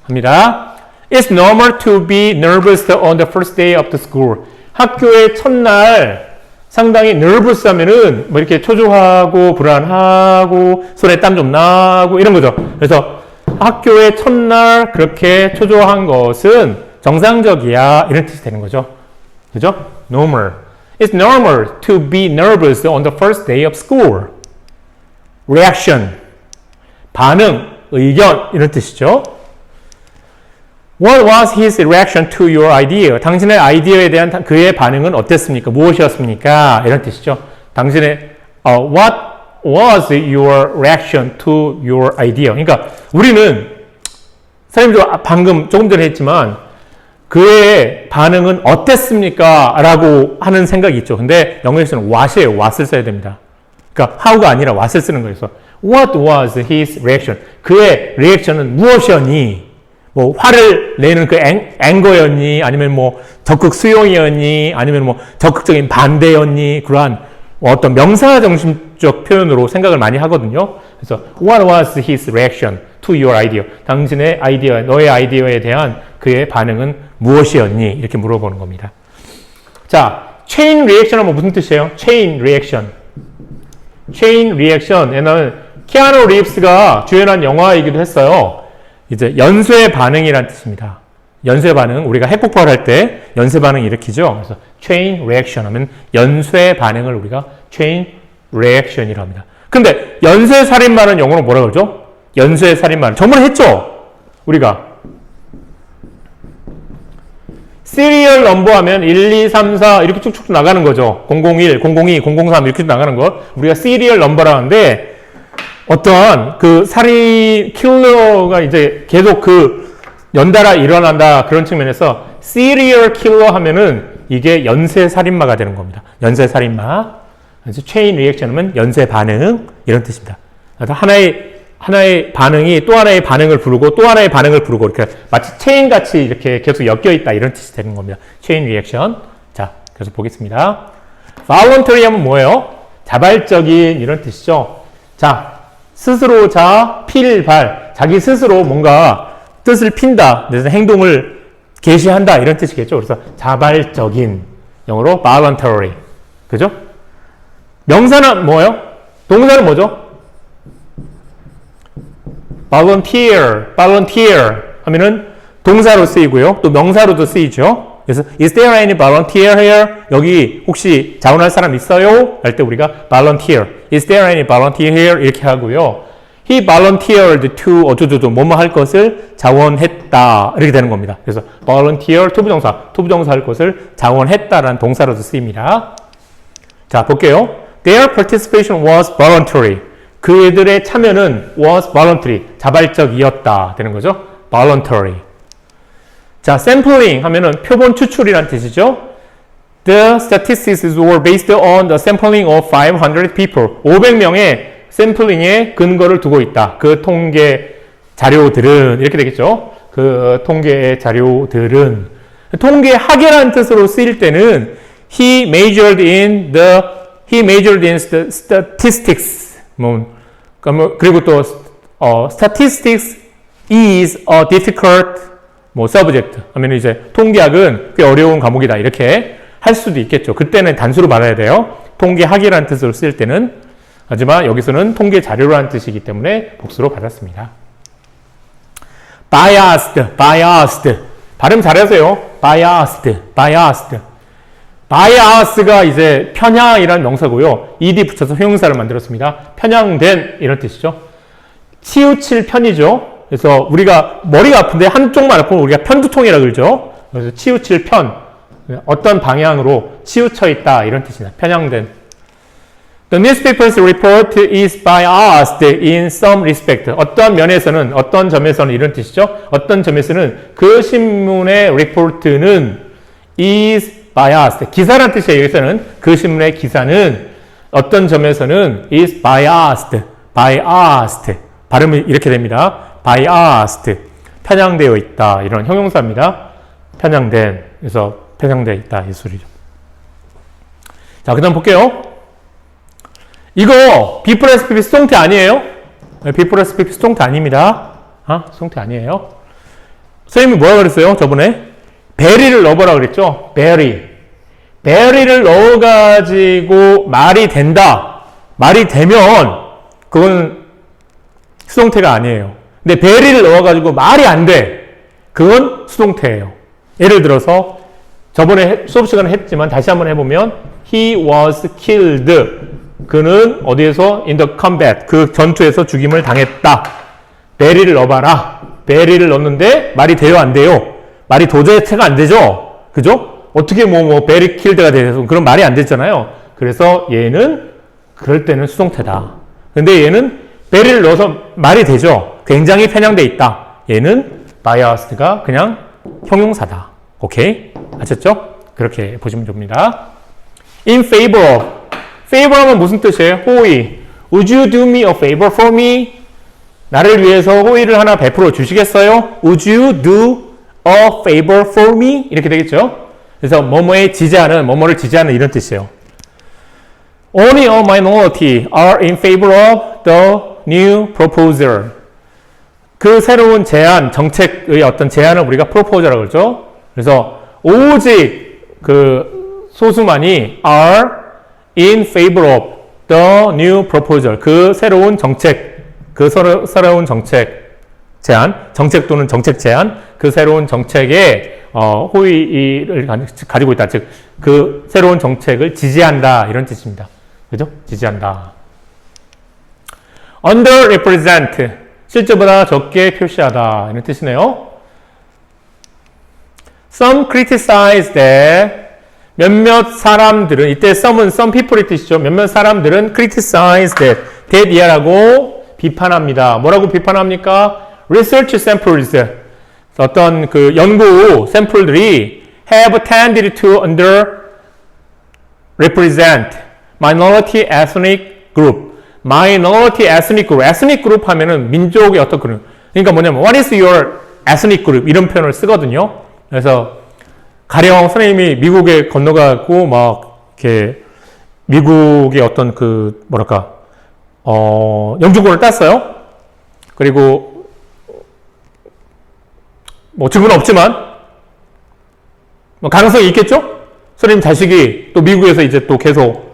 합니다. It's normal to be nervous on the first day of the school. 학교의 첫날 상당히 nervous 하면은 뭐 이렇게 초조하고 불안하고 손에 땀 좀 나고 이런 거죠. 그래서 학교의 첫날 그렇게 초조한 것은 정상적이야 이런 뜻이 되는 거죠. 그죠? normal. It's normal to be nervous on the first day of school. reaction. 반응, 의견 이런 뜻이죠. What was his reaction to your idea? 당신의 아이디어에 대한 그의 반응은 어땠습니까? 무엇이었습니까? 이런 뜻이죠. 당신의 what was your reaction to your idea? 그러니까 우리는 선생님도 방금 조금 전에 했지만 그의 반응은 어땠습니까? 라고 하는 생각이 있죠. 근데 영어에서는 what이에요. what을 써야 됩니다. 그러니까 how가 아니라 what을 쓰는 거예요. 그래서 what was his reaction? 그의 리액션은 무엇이었니? 뭐 화를 내는 그 앵거였니? 아니면 뭐 적극 수용이었니? 아니면 뭐 적극적인 반대였니? 그러한 어떤 명사 정신적 표현으로 생각을 많이 하거든요. 그래서 what was his reaction to your idea? 당신의 아이디어, 너의 아이디어에 대한 그의 반응은 무엇이었니? 이렇게 물어보는 겁니다. 자, chain reaction 하면 무슨 뜻이에요? chain reaction. 얘는 키아누 리브스가 주연한 영화이기도 했어요. 이제 연쇄 반응이라는 뜻입니다. 연쇄 반응, 우리가 핵폭발 할 때 연쇄 반응 일으키죠. 그래서 chain reaction 하면 연쇄 반응을 우리가 chain reaction이라고 합니다. 근데 연쇄 살인마는 영어로 뭐라 그러죠? 연쇄 살인마. 저번에 했죠? 우리가 시리얼 넘버 하면 1, 2, 3, 4 이렇게 쭉쭉 나가는 거죠. 001, 002, 003 이렇게 나가는 걸 우리가 시리얼 넘버라 하는데 어떠한 그 살인 킬러가 이제 계속 그 연달아 일어난다 그런 측면에서 시리얼 킬러 하면은 이게 연쇄 살인마가 되는 겁니다. 연쇄 살인마. 그래서 체인 리액션은 연쇄 반응 이런 뜻입니다. 하나의 반응이 또 하나의 반응을 부르고 또 하나의 반응을 부르고 이렇게 마치 체인 같이 이렇게 계속 엮여 있다 이런 뜻이 되는 겁니다. 체인 리액션. 자, 그래서 보겠습니다. voluntary 하면 뭐예요? 자발적인 이런 뜻이죠. 자, 스스로 자기 스스로 뭔가 뜻을 핀다. 그래서 행동을 개시한다. 이런 뜻이겠죠. 그래서 자발적인 영어로 voluntary. 그죠? 명사는 뭐예요? 동사는 뭐죠? volunteer 하면은 동사로 쓰이고요. 또 명사로도 쓰이죠. 그래서 is there any volunteer here? 여기 혹시 자원할 사람 있어요? 할 때 우리가 volunteer. is there any volunteer here? 이렇게 하고요. he volunteered to 어쩌저쩌 뭐뭐 할 것을 자원했다. 이렇게 되는 겁니다. 그래서 volunteer 투부정사 할 것을 자원했다라는 동사로도 쓰입니다. 자, 볼게요. Their participation was voluntary. 그들의 참여는 was voluntary. 자발적이었다. 되는 거죠. voluntary. 자, sampling 하면은 표본 추출이라는 뜻이죠. The statistics were based on the sampling of 500 people. 500명의 샘플링에 근거를 두고 있다. 그 통계 자료들은 이렇게 되겠죠. 그 통계 자료들은 통계학이라는 뜻으로 쓰일 때는 he majored in the statistics. 그리고 또 statistics is a difficult subject 하면 이제 통계학은 꽤 어려운 과목이다. 이렇게 할 수도 있겠죠. 그때는 단수로 말해야 돼요. 통계학이라는 뜻으로 쓰일 때는. 하지만 여기서는 통계 자료라는 뜻이기 때문에 복수로 받았습니다. biased. 발음 잘하세요. bias가 이제 편향이라는 명사고요. ed 붙여서 형용사를 만들었습니다. 편향된 이런 뜻이죠. 치우칠 편이죠. 그래서 우리가 머리가 아픈데 한쪽만 아프면 우리가 편두통이라고 그러죠. 그래서 치우칠 편. 어떤 방향으로 치우쳐 있다 이런 뜻이다. 편향된. The newspaper's report is biased in some respect. 어떤 면에서는, 어떤 점에서는 이런 뜻이죠. 어떤 점에서는 그 신문의 리포트는 is biased. 기사란 뜻이에요. 여기서는 그 신문의 기사는 어떤 점에서는 is biased. 발음이 이렇게 됩니다. biased. 편향되어 있다. 이런 형용사입니다. 편향된. 그래서 편향되어 있다. 이 소리죠. 자, 그 다음 볼게요. 이거 B 플러스 PP 수동태 아니에요? B 플러스 PP 수동태 아닙니다. 수동태 아니에요. 선생님이 뭐라 그랬어요? 저번에 베리를 넣어보라 그랬죠? 베리를 넣어가지고 말이 된다. 말이 되면 그건 수동태가 아니에요. 근데 베리를 넣어가지고 말이 안 돼. 그건 수동태예요. 예를 들어서 저번에 수업 시간에 했지만 다시 한번 해보면 He was killed. 그는 어디에서 in the combat 그 전투에서 죽임을 당했다. 베리를 넣어봐라. 베리를 넣었는데 말이 돼요 안 돼요? 말이 도저히가 안 되죠. 그죠? 어떻게 베리 킬드가 돼서 그런 말이 안 됐잖아요. 그래서 얘는 그럴 때는 수동태다. 근데 얘는 베리를 넣어서 말이 되죠. 굉장히 편향돼 있다. 얘는 biased가 그냥 형용사다. 오케이? 아셨죠? 그렇게 보시면 됩니다. in favor of favor 하면 무슨 뜻이에요? 호의. Would you do me a favor for me? 나를 위해서 호의를 하나 베풀어 주시겠어요? Would you do a favor for me? 이렇게 되겠죠? 그래서 뭐뭐를 지지하는 이런 뜻이에요. Only a minority are in favor of the new proposal. 그 새로운 제안, 정책의 어떤 제안을 우리가 proposal이라고 그러죠. 그래서 오직 그 소수만이 are in favor of the new proposal. 그 새로운 정책, 제안, 정책 또는 정책 제안, 그 새로운 정책에 호의를 가지고 있다. 즉, 그 새로운 정책을 지지한다. 이런 뜻입니다. 그죠? 지지한다. underrepresent, 실제보다 적게 표시하다. 이런 뜻이네요. Some criticize that, 몇몇 사람들은, 이때 some people의 뜻이죠. 몇몇 사람들은 criticize that 이하라고 비판합니다. 뭐라고 비판합니까? Research samples, 어떤 그 연구 샘플들이 have tended to underrepresent minority ethnic group. minority ethnic group. ethnic group 하면은 민족의 어떤 그런. 그러니까 뭐냐면 what is your ethnic group 이런 표현을 쓰거든요. 그래서 가령 선생님이 미국에 건너가고 막 이렇게 미국의 어떤 그 뭐랄까 영주권을 땄어요. 그리고 뭐 증거는 없지만 뭐 가능성이 있겠죠? 선생님 자식이 또 미국에서 이제 또 계속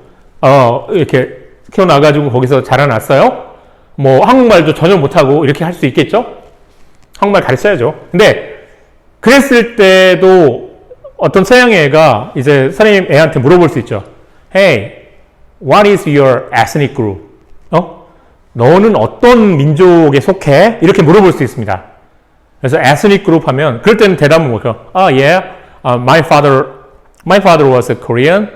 이렇게 키워나가지고 거기서 자라났어요. 뭐 한국말도 전혀 못하고 이렇게 할 수 있겠죠? 한국말 가르쳐야죠. 근데 그랬을 때도 어떤 서양 애가 이제 선생님 애한테 물어볼 수 있죠. Hey, what is your ethnic group? 너는 어떤 민족에 속해? 이렇게 물어볼 수 있습니다. 그래서 ethnic group 하면 그럴 때는 대답은 뭐죠? Yeah, my father was a Korean.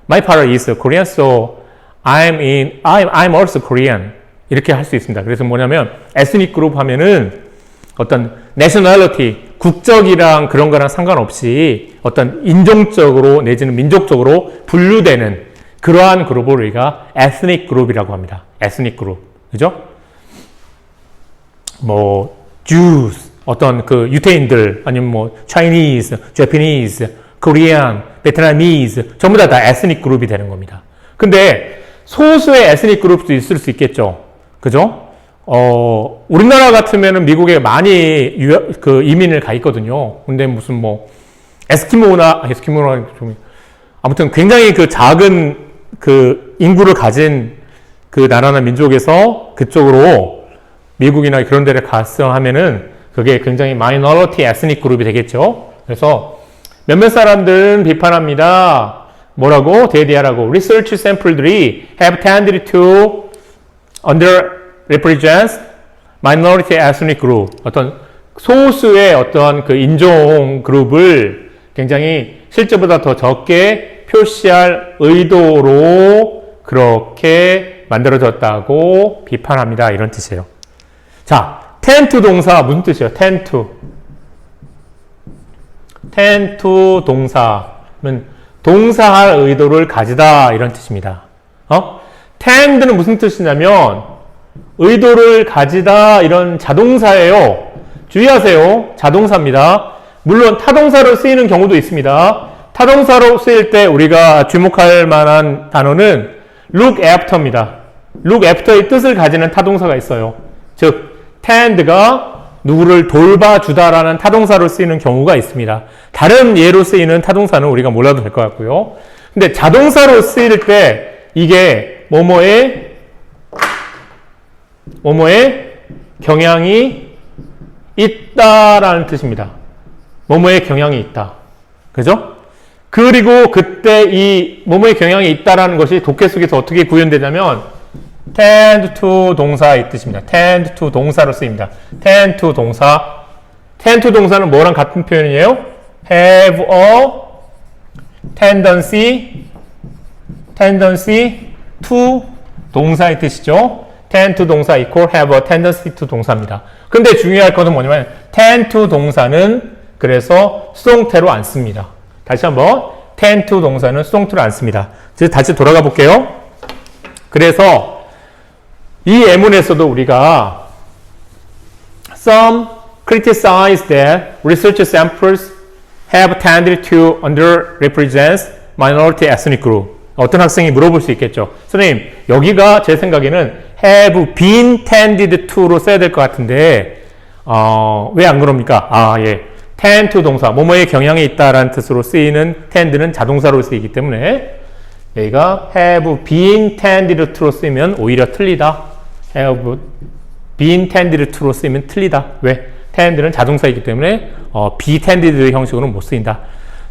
My father is a Korean, so I'm also Korean. 이렇게 할 수 있습니다. 그래서 뭐냐면 ethnic group 하면은 어떤 nationality, 국적이랑 그런 거랑 상관없이 어떤 인종적으로 내지는 민족적으로 분류되는 그러한 그룹을 우리가 ethnic group이라고 합니다. ethnic group. 그죠? 뭐 Jews, 어떤 그 유태인들 아니면 뭐 Chinese, Japanese, Korean, Vietnamese 전부 다 ethnic group이 되는 겁니다. 근데 소수의 ethnic group도 있을 수 있겠죠. 그죠? 우리나라 같으면은 미국에 많이 이민을 가 있거든요. 근데 무슨 뭐 에스키모나 좀 아무튼 굉장히 그 작은 그 인구를 가진 그 나라나 민족에서 그쪽으로 미국이나 그런 데를 갔어 하면은 그게 굉장히 마이너리티 에스닉 그룹이 되겠죠. 그래서 몇몇 사람들은 비판합니다. 뭐라고? 대디하라고. Research sample들이 have tended to underrepresent minority ethnic group. 어떤 소수의 어떤 그 인종 그룹을 굉장히 실제보다 더 적게 표시할 의도로 그렇게 만들어졌다고 비판합니다. 이런 뜻이에요. 자, tend to 동사 무슨 뜻이에요? tend to 동사는 동사할 의도를 가지다 이런 뜻입니다. tend는 무슨 뜻이냐면 의도를 가지다 이런 자동사예요. 주의하세요. 자동사입니다. 물론 타동사로 쓰이는 경우도 있습니다. 타동사로 쓰일 때 우리가 주목할 만한 단어는 look after입니다. look after의 뜻을 가지는 타동사가 있어요. 즉 tend가 누구를 돌봐주다라는 타동사로 쓰이는 경우가 있습니다. 다른 예로 쓰이는 타동사는 우리가 몰라도 될 것 같고요. 근데 자동사로 쓰일 때 이게 뭐뭐의 경향이 있다라는 뜻입니다. 뭐뭐의 경향이 있다. 그죠? 그리고 그때 이 뭐뭐의 경향이 있다라는 것이 독해 속에서 어떻게 구현되냐면 tend to 동사의 뜻입니다. tend to 동사로 쓰입니다. tend to 동사. tend to 동사는 뭐랑 같은 표현이에요? have a tendency to 동사의 뜻이죠. tend to 동사 equal have a tendency to 동사입니다. 근데 중요할 것은 뭐냐면 tend to 동사는 그래서 수동태로 안 씁니다. 다시 한번 tend to 동사는 수동태로 안 씁니다. 다시 돌아가 볼게요. 그래서 이 예문에서도 우리가 some criticize that research samples have tended to underrepresent minority ethnic group. 어떤 학생이 물어볼 수 있겠죠. 선생님, 여기가 제 생각에는 have been tended to로 써야 될 것 같은데 왜 안 그럽니까? 예. tend to 동사, 뭐뭐의 경향이 있다라는 뜻으로 쓰이는 tend는 자동사로 쓰이기 때문에 여기가 have been tended to로 쓰이면 오히려 틀리다. have be intended to로 쓰이면 틀리다. 왜? tend는 자동사이기 때문에 be intended 형식으로는 못 쓰인다.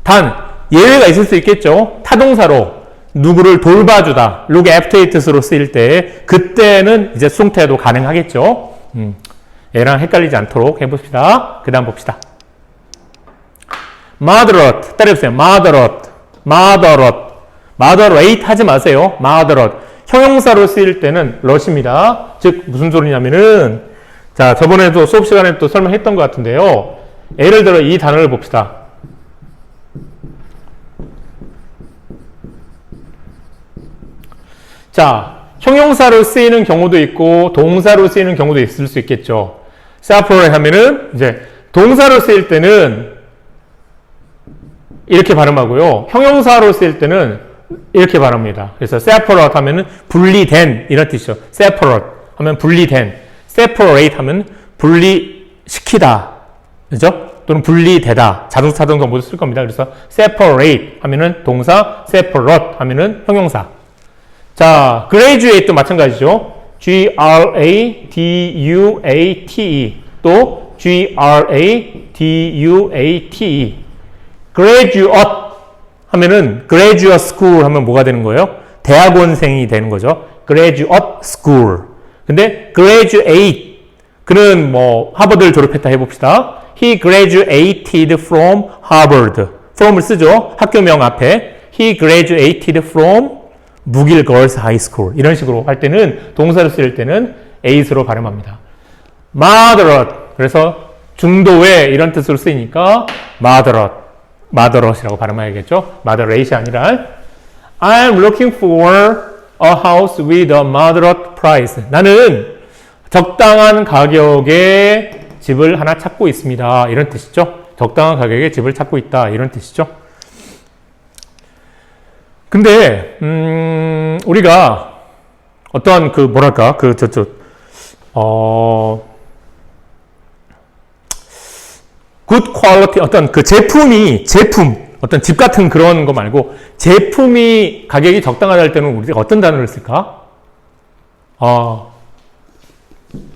단 예외가 있을 수 있겠죠. 타동사로 누구를 돌봐주다, look after it으로 쓰일 때 그때는 이제 수동태도 가능하겠죠. 얘랑 헷갈리지 않도록 해봅시다. 그 다음 봅시다. moderate, 따라해보세요. moderate 하지 마세요. moderate. 형용사로 쓰일 때는 럿입니다. 즉 무슨 소리냐면은 자 저번에도 수업 시간에 또 설명했던 것 같은데요. 예를 들어 이 단어를 봅시다. 자 형용사로 쓰이는 경우도 있고 동사로 쓰이는 경우도 있을 수 있겠죠. separate 하면은 이제 동사로 쓰일 때는 이렇게 발음하고요. 형용사로 쓰일 때는 이렇게 발음합니다. 그래서 separate 하면은 분리된 이런 뜻이죠. separate 하면 분리된, separate 하면 분리시키다, 그죠? 또는 분리되다, 자동차 모두 쓸 겁니다. 그래서 separate 하면은 동사, separate 하면은 형용사. 자, graduate도 마찬가지죠. G-R-A-D-U-A-T-E 또 G-R-A-D-U-A-T-E graduate 하면은 graduate school 하면 뭐가 되는 거예요? 대학원생이 되는 거죠. graduate school. 근데 graduate 그는 뭐 하버드를 졸업했다 해봅시다. He graduated from Harvard. from을 쓰죠. 학교명 앞에. He graduated from 묵일 Girls High School. 이런 식으로 할 때는 동사를 쓸 때는 ate로 발음합니다. moderate. 그래서 중도의 이런 뜻으로 쓰이니까 moderate이라고 발음해야겠죠. moderate이 아니라 I'm looking for a house with a moderate price. 나는 적당한 가격의 집을 하나 찾고 있습니다. 이런 뜻이죠. 적당한 가격의 집을 찾고 있다. 이런 뜻이죠. 근데 우리가 어떤 그 뭐랄까 good quality 어떤 그 제품 어떤 집 같은 그런 거 말고 제품이 가격이 적당하다 할 때는 우리가 어떤 단어를 쓸까?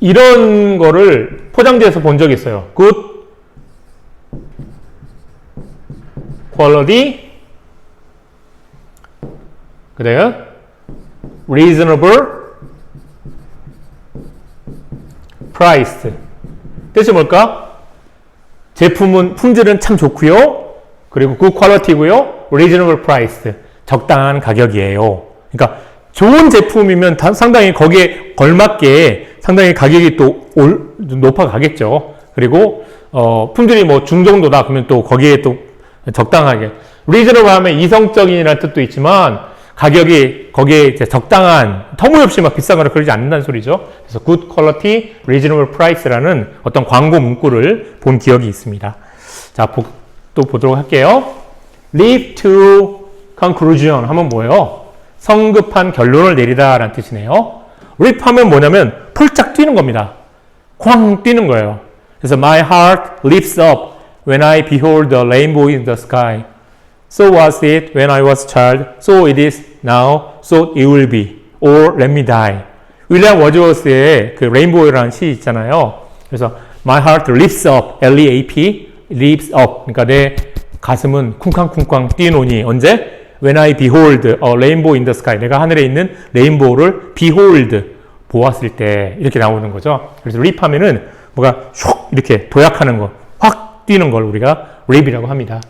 이런 거를 포장지에서 본 적이 있어요. good quality 그래요? reasonable price. 뜻이 뭘까? 제품은 품질은 참 좋고요. 그리고 good quality고요. reasonable price. 적당한 가격이에요. 그러니까 좋은 제품이면 상당히 거기에 걸맞게 상당히 가격이 또 높아가겠죠. 그리고 품질이 뭐 중정도다 그러면 또 거기에 또 적당하게. reasonable 하면 이성적인이라는 뜻도 있지만 가격이 거기에 이제 적당한 터무니없이 막 비싸거나 그러지 않는다는 소리죠. 그래서 good quality, reasonable price라는 어떤 광고 문구를 본 기억이 있습니다. 자, 또 보도록 할게요. lead to conclusion 하면 뭐예요? 성급한 결론을 내리다 라는 뜻이네요. leap 하면 뭐냐면 폴짝 뛰는 겁니다. 쾅 뛰는 거예요. 그래서 my heart leaps up when I behold the rainbow in the sky. So was it when I was a child, so it is now, so it will be, or let me die. 윌리엄 워즈워스의 그 레인보우라는 시 있잖아요. 그래서 my heart leaps up, L-E-A-P, leaps up. 그러니까 내 가슴은 쿵쾅쿵쾅 뛰노니 언제? When I behold a rainbow in the sky. 내가 하늘에 있는 레인보우를 behold, 보았을 때 이렇게 나오는 거죠. 그래서 leap 하면은 뭐가 슉 이렇게 도약하는 거, 확 뛰는 걸 우리가 leap이라고 합니다.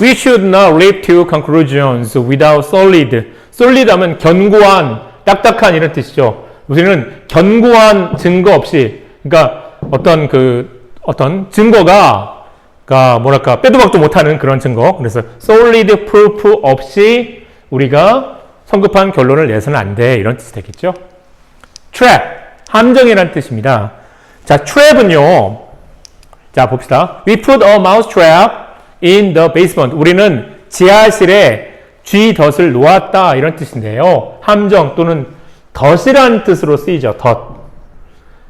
We should not leap to conclusions without solid. solid 하면 견고한, 딱딱한 이런 뜻이죠. 우리는 견고한 증거 없이, 그러니까 어떤 증거가, 뭐랄까, 빼도 박도 못하는 그런 증거. 그래서 solid proof 없이 우리가 성급한 결론을 내서는 안 돼. 이런 뜻이 되겠죠. trap, 함정이라는 뜻입니다. 자, trap은요. 자, 봅시다. We put a mouse trap in the basement. 우리는 지하실에 쥐덫을 놓았다 이런 뜻인데요. 함정 또는 덫이라는 뜻으로 쓰이죠. 덫.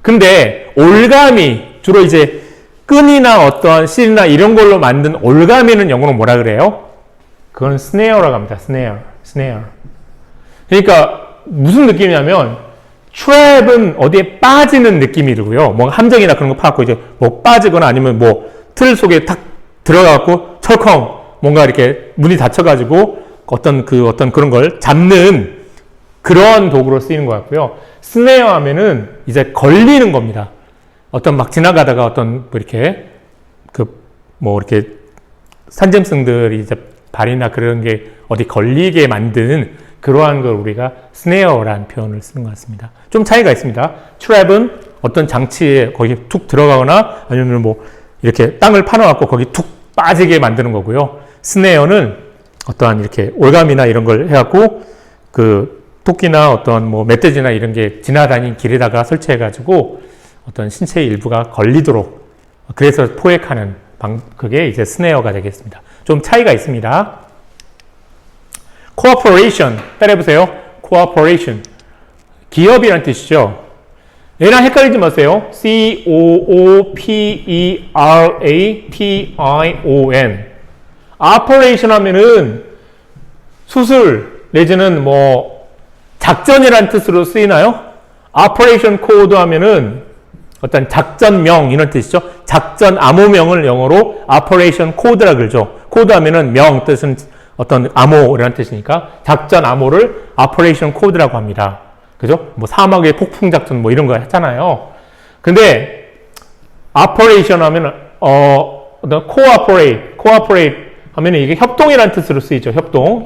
근데 올가미 주로 이제 끈이나 어떠한 실이나 이런 걸로 만든 올가미는 영어로 뭐라 그래요? 그건 snare라고 합니다. snare. 그러니까 무슨 느낌이냐면 trap은 어디에 빠지는 느낌이 들고요. 뭐 함정이나 그런 거 파갖고 이제 뭐 빠지거나 아니면 뭐 틀 속에 탁 들어가갖고 철컹 뭔가 이렇게 문이 닫혀가지고 어떤 그런 걸 잡는 그런 도구로 쓰이는 것 같고요. 스네어 하면은 이제 걸리는 겁니다. 어떤 막 지나가다가 어떤 뭐 이렇게 이렇게 산짐승들이 이제 발이나 그런 게 어디 걸리게 만드는 그러한 걸 우리가 스네어라는 표현을 쓰는 것 같습니다. 좀 차이가 있습니다. 트랩은 어떤 장치에 거기 툭 들어가거나 아니면 뭐 이렇게 땅을 파놓고 거기 툭 빠지게 만드는 거고요. 스네어는 어떠한 이렇게 올감이나 이런 걸 해갖고 그 토끼나 어떤 뭐 멧돼지나 이런 게 지나다니는 길에다가 설치해가지고 어떤 신체의 일부가 걸리도록 그래서 포획하는 그게 이제 스네어가 되겠습니다. 좀 차이가 있습니다. cooperation 따라해보세요. cooperation 기업이란 뜻이죠. 얘랑 헷갈리지 마세요. cooperation operation 하면은 수술 내지는 뭐 작전이란 뜻으로 쓰이나요? operation code 하면은 어떤 작전명 이런 뜻이죠. 작전 암호명을 영어로 operation code라 그러죠. 코드 하면은 명 뜻은 어떤 암호라는 뜻이니까 작전 암호를 operation code라고 합니다. 그죠? 뭐 사막의 폭풍 작전 뭐 이런 거 했잖아요. 근데 operation 하면 cooperate 하면 이게 협동이라는 뜻으로 쓰이죠. 협동.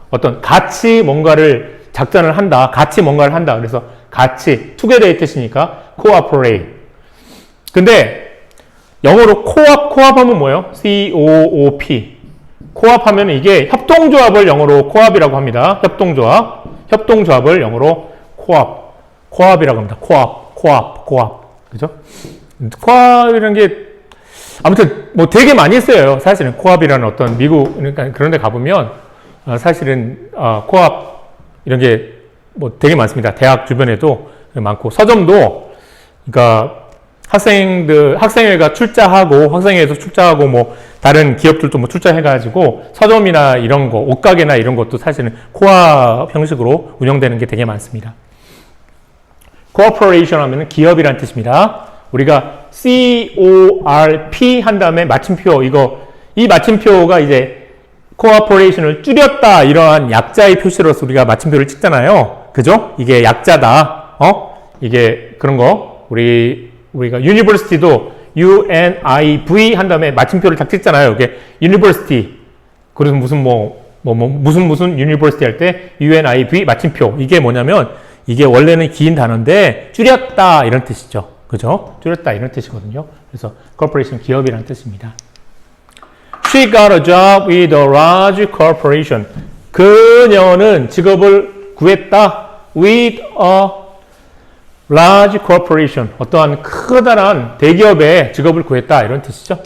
어떤 같이 뭔가를 작전을 한다. 같이 뭔가를 한다. 그래서 같이 together의 뜻이니까 cooperate. 근데 영어로 coop하면 뭐예요? C-O-O-P. coop하면 이게 협동조합을 영어로 coop이라고 합니다. 협동조합을 영어로 coop이라고 합니다. coop. 그죠? coop이라는 게 아무튼 뭐 되게 많이 써요. 사실은 coop이라는 어떤 미국 그러니까 그런 데 가보면 사실은 coop 이런 게 뭐 되게 많습니다. 대학 주변에도 많고 서점도 그러니까 학생회가 출자하고 학생회에서 출자하고 뭐 다른 기업들도 뭐 출자해가지고 서점이나 이런 거 옷가게나 이런 것도 사실은 코업 형식으로 운영되는 게 되게 많습니다. cooperation 하면은 기업이란 뜻입니다. 우리가 CORP 한 다음에 마침표 이 마침표가 이제 cooperation을 줄였다 이러한 약자의 표시로서 우리가 마침표를 찍잖아요. 그죠? 이게 약자다. 이게 그런 거 우리가 university도 UNIV 한 다음에 마침표를 딱 찍잖아요. 이게 university. 그래서 무슨 university 할 때 UNIV 마침표. 이게 뭐냐면 이게 원래는 긴 단어인데 줄였다 이런 뜻이죠. 그죠? 줄였다 이런 뜻이거든요. 그래서 corporation 기업이라는 뜻입니다. She got a job with a large corporation. 그녀는 직업을 구했다. with a large corporation. 어떠한 커다란 대기업에 직업을 구했다. 이런 뜻이죠.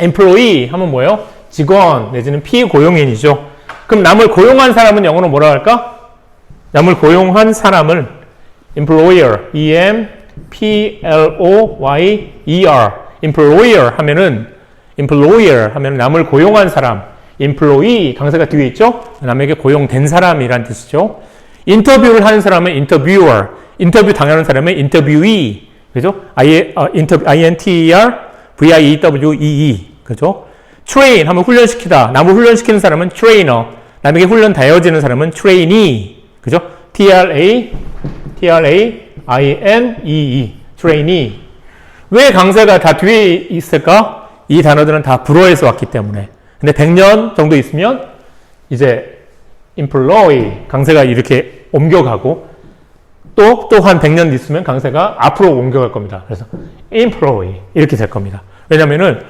employee 하면 뭐예요? 직원 내지는 피고용인이죠. 그럼 남을 고용한 사람은 영어로 뭐라 할까? 남을 고용한 사람을 employer, E-M-P-L-O-Y-E-R employer 하면은 남을 고용한 사람 employee 강세가 뒤에 있죠? 남에게 고용된 사람이란 뜻이죠. 인터뷰를 하는 사람은 interviewer 인터뷰 당하는 사람은 interviewee 그죠? I-N-T-E-R V-I-E-W-E-E 그죠? train 하면 훈련시키다 남을 훈련시키는 사람은 trainer 남에게 훈련되어지는 사람은 trainee 그죠? T-R-A-I-N-E-E trainee 왜 강세가 다 뒤에 있을까? 이 단어들은 다 불어에서 왔기 때문에 근데 100년 정도 있으면 이제 employee 강세가 이렇게 옮겨가고 또 한 100년 있으면 강세가 앞으로 옮겨갈 겁니다. 그래서 employee 이렇게 될 겁니다. 왜냐면은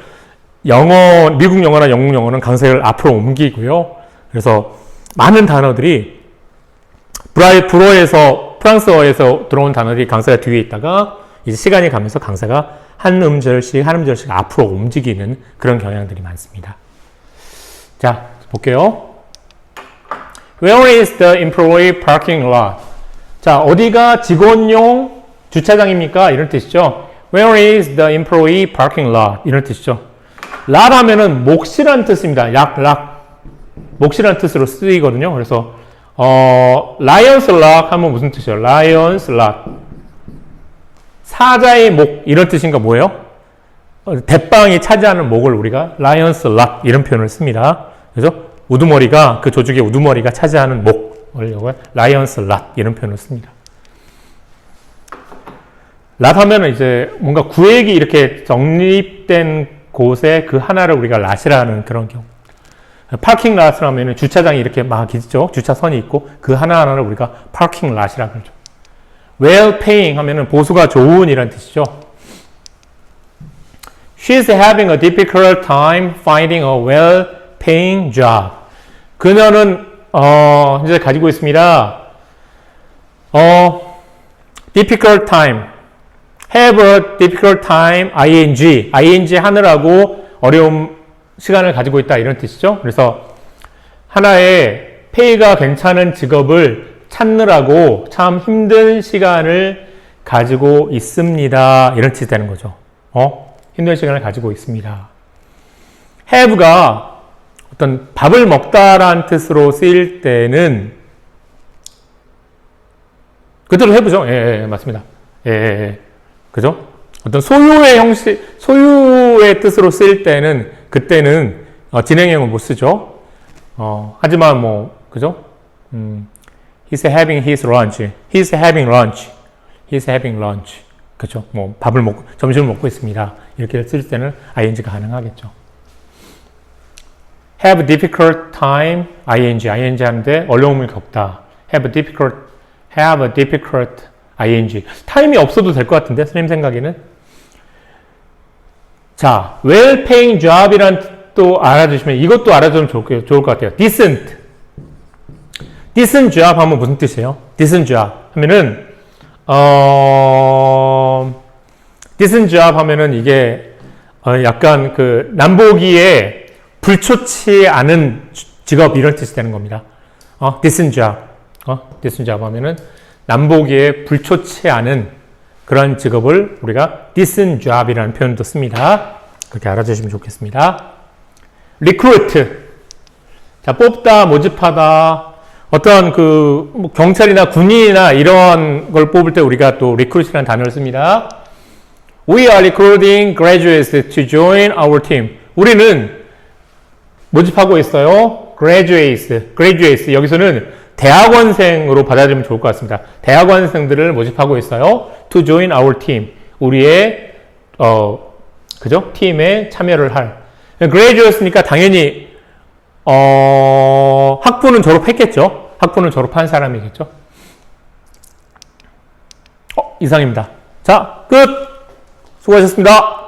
미국 영어나 영국 영어는 강세를 앞으로 옮기고요. 그래서 많은 단어들이 불어에서 프랑스어에서 들어온 단어들이 강세가 뒤에 있다가 이제 시간이 가면서 강세가 한 음절씩 앞으로 움직이는 그런 경향들이 많습니다. 자, 볼게요. Where is the employee parking lot? 자, 어디가 직원용 주차장입니까? 이런 뜻이죠. Where is the employee parking lot? 이런 뜻이죠. lot 하면은 몫이라는 뜻입니다. 몫이라는 뜻으로 쓰이거든요. 그래서 lion's luck 하면 무슨 뜻이에요? lion's luck. 사자의 목, 이런 뜻인가 뭐예요? 대빵이 차지하는 목을 우리가 lion's luck 이런 표현을 씁니다. 그래서 우두머리가, 그 조직의 우두머리가 차지하는 목을 lion's luck 이런 표현을 씁니다. 랏 하면은 이제 뭔가 구획이 이렇게 정립된 곳에 그 하나를 우리가 랏이라는 그런 경우. 파킹 랏을 하면은 주차장이 이렇게 막 있죠. 주차선이 있고 그 하나하나를 우리가 파킹 랏이라고 그러죠. well paying 하면은 보수가 좋은 이란 뜻이죠. She's having a difficult time finding a well paying job. 그녀는 현재 가지고 있습니다. difficult time. have a difficult time, ing 하느라고 어려운 시간을 가지고 있다 이런 뜻이죠. 그래서 하나의 페이가 괜찮은 직업을 찾느라고 참 힘든 시간을 가지고 있습니다. 이런 뜻이 되는 거죠. 힘든 시간을 가지고 있습니다. have가 어떤 밥을 먹다라는 뜻으로 쓰일 때는 그대로 have죠. 예, 맞습니다. 예. 그죠? 어떤 소유의 형식, 소유의 뜻으로 쓰일 때는, 그때는, 진행형을 못 쓰죠. 하지만 뭐, 그죠? He's having his lunch. He's having lunch. He's having lunch. 그죠? 뭐, 밥을 먹고, 점심을 먹고 있습니다. 이렇게 쓸 때는 ing가 가능하겠죠. have a difficult time, ing 하는데 어려움을 겪다. have a difficult ing. 타임이 없어도 될 것 같은데, 선생님 생각에는. 자, well paying job이란 뜻도 알아주시면, 이것도 알아주면 좋을 것 같아요. decent. decent job 하면 무슨 뜻이에요? decent job 하면은, decent job 하면은 이게, 약간 그, 남보기에 불초치 않은 직업, 이런 뜻이 되는 겁니다. decent job. decent job 하면은, 남보기에 불초치 않은 그런 직업을 우리가 decent job이라는 표현도 씁니다. 그렇게 알아주시면 좋겠습니다. recruit. 자, 뽑다, 모집하다. 어떤 그 경찰이나 군인이나 이런 걸 뽑을 때 우리가 또 recruit이라는 단어를 씁니다. We are recruiting graduates to join our team. 우리는 모집하고 있어요. graduates. 여기서는 대학원생으로 받아들이면 좋을 것 같습니다. 대학원생들을 모집하고 있어요. To join our team. 우리의, 그죠? 팀에 참여를 할. graduate니까 당연히, 학부는 졸업했겠죠? 학부는 졸업한 사람이겠죠? 이상입니다. 자, 끝! 수고하셨습니다.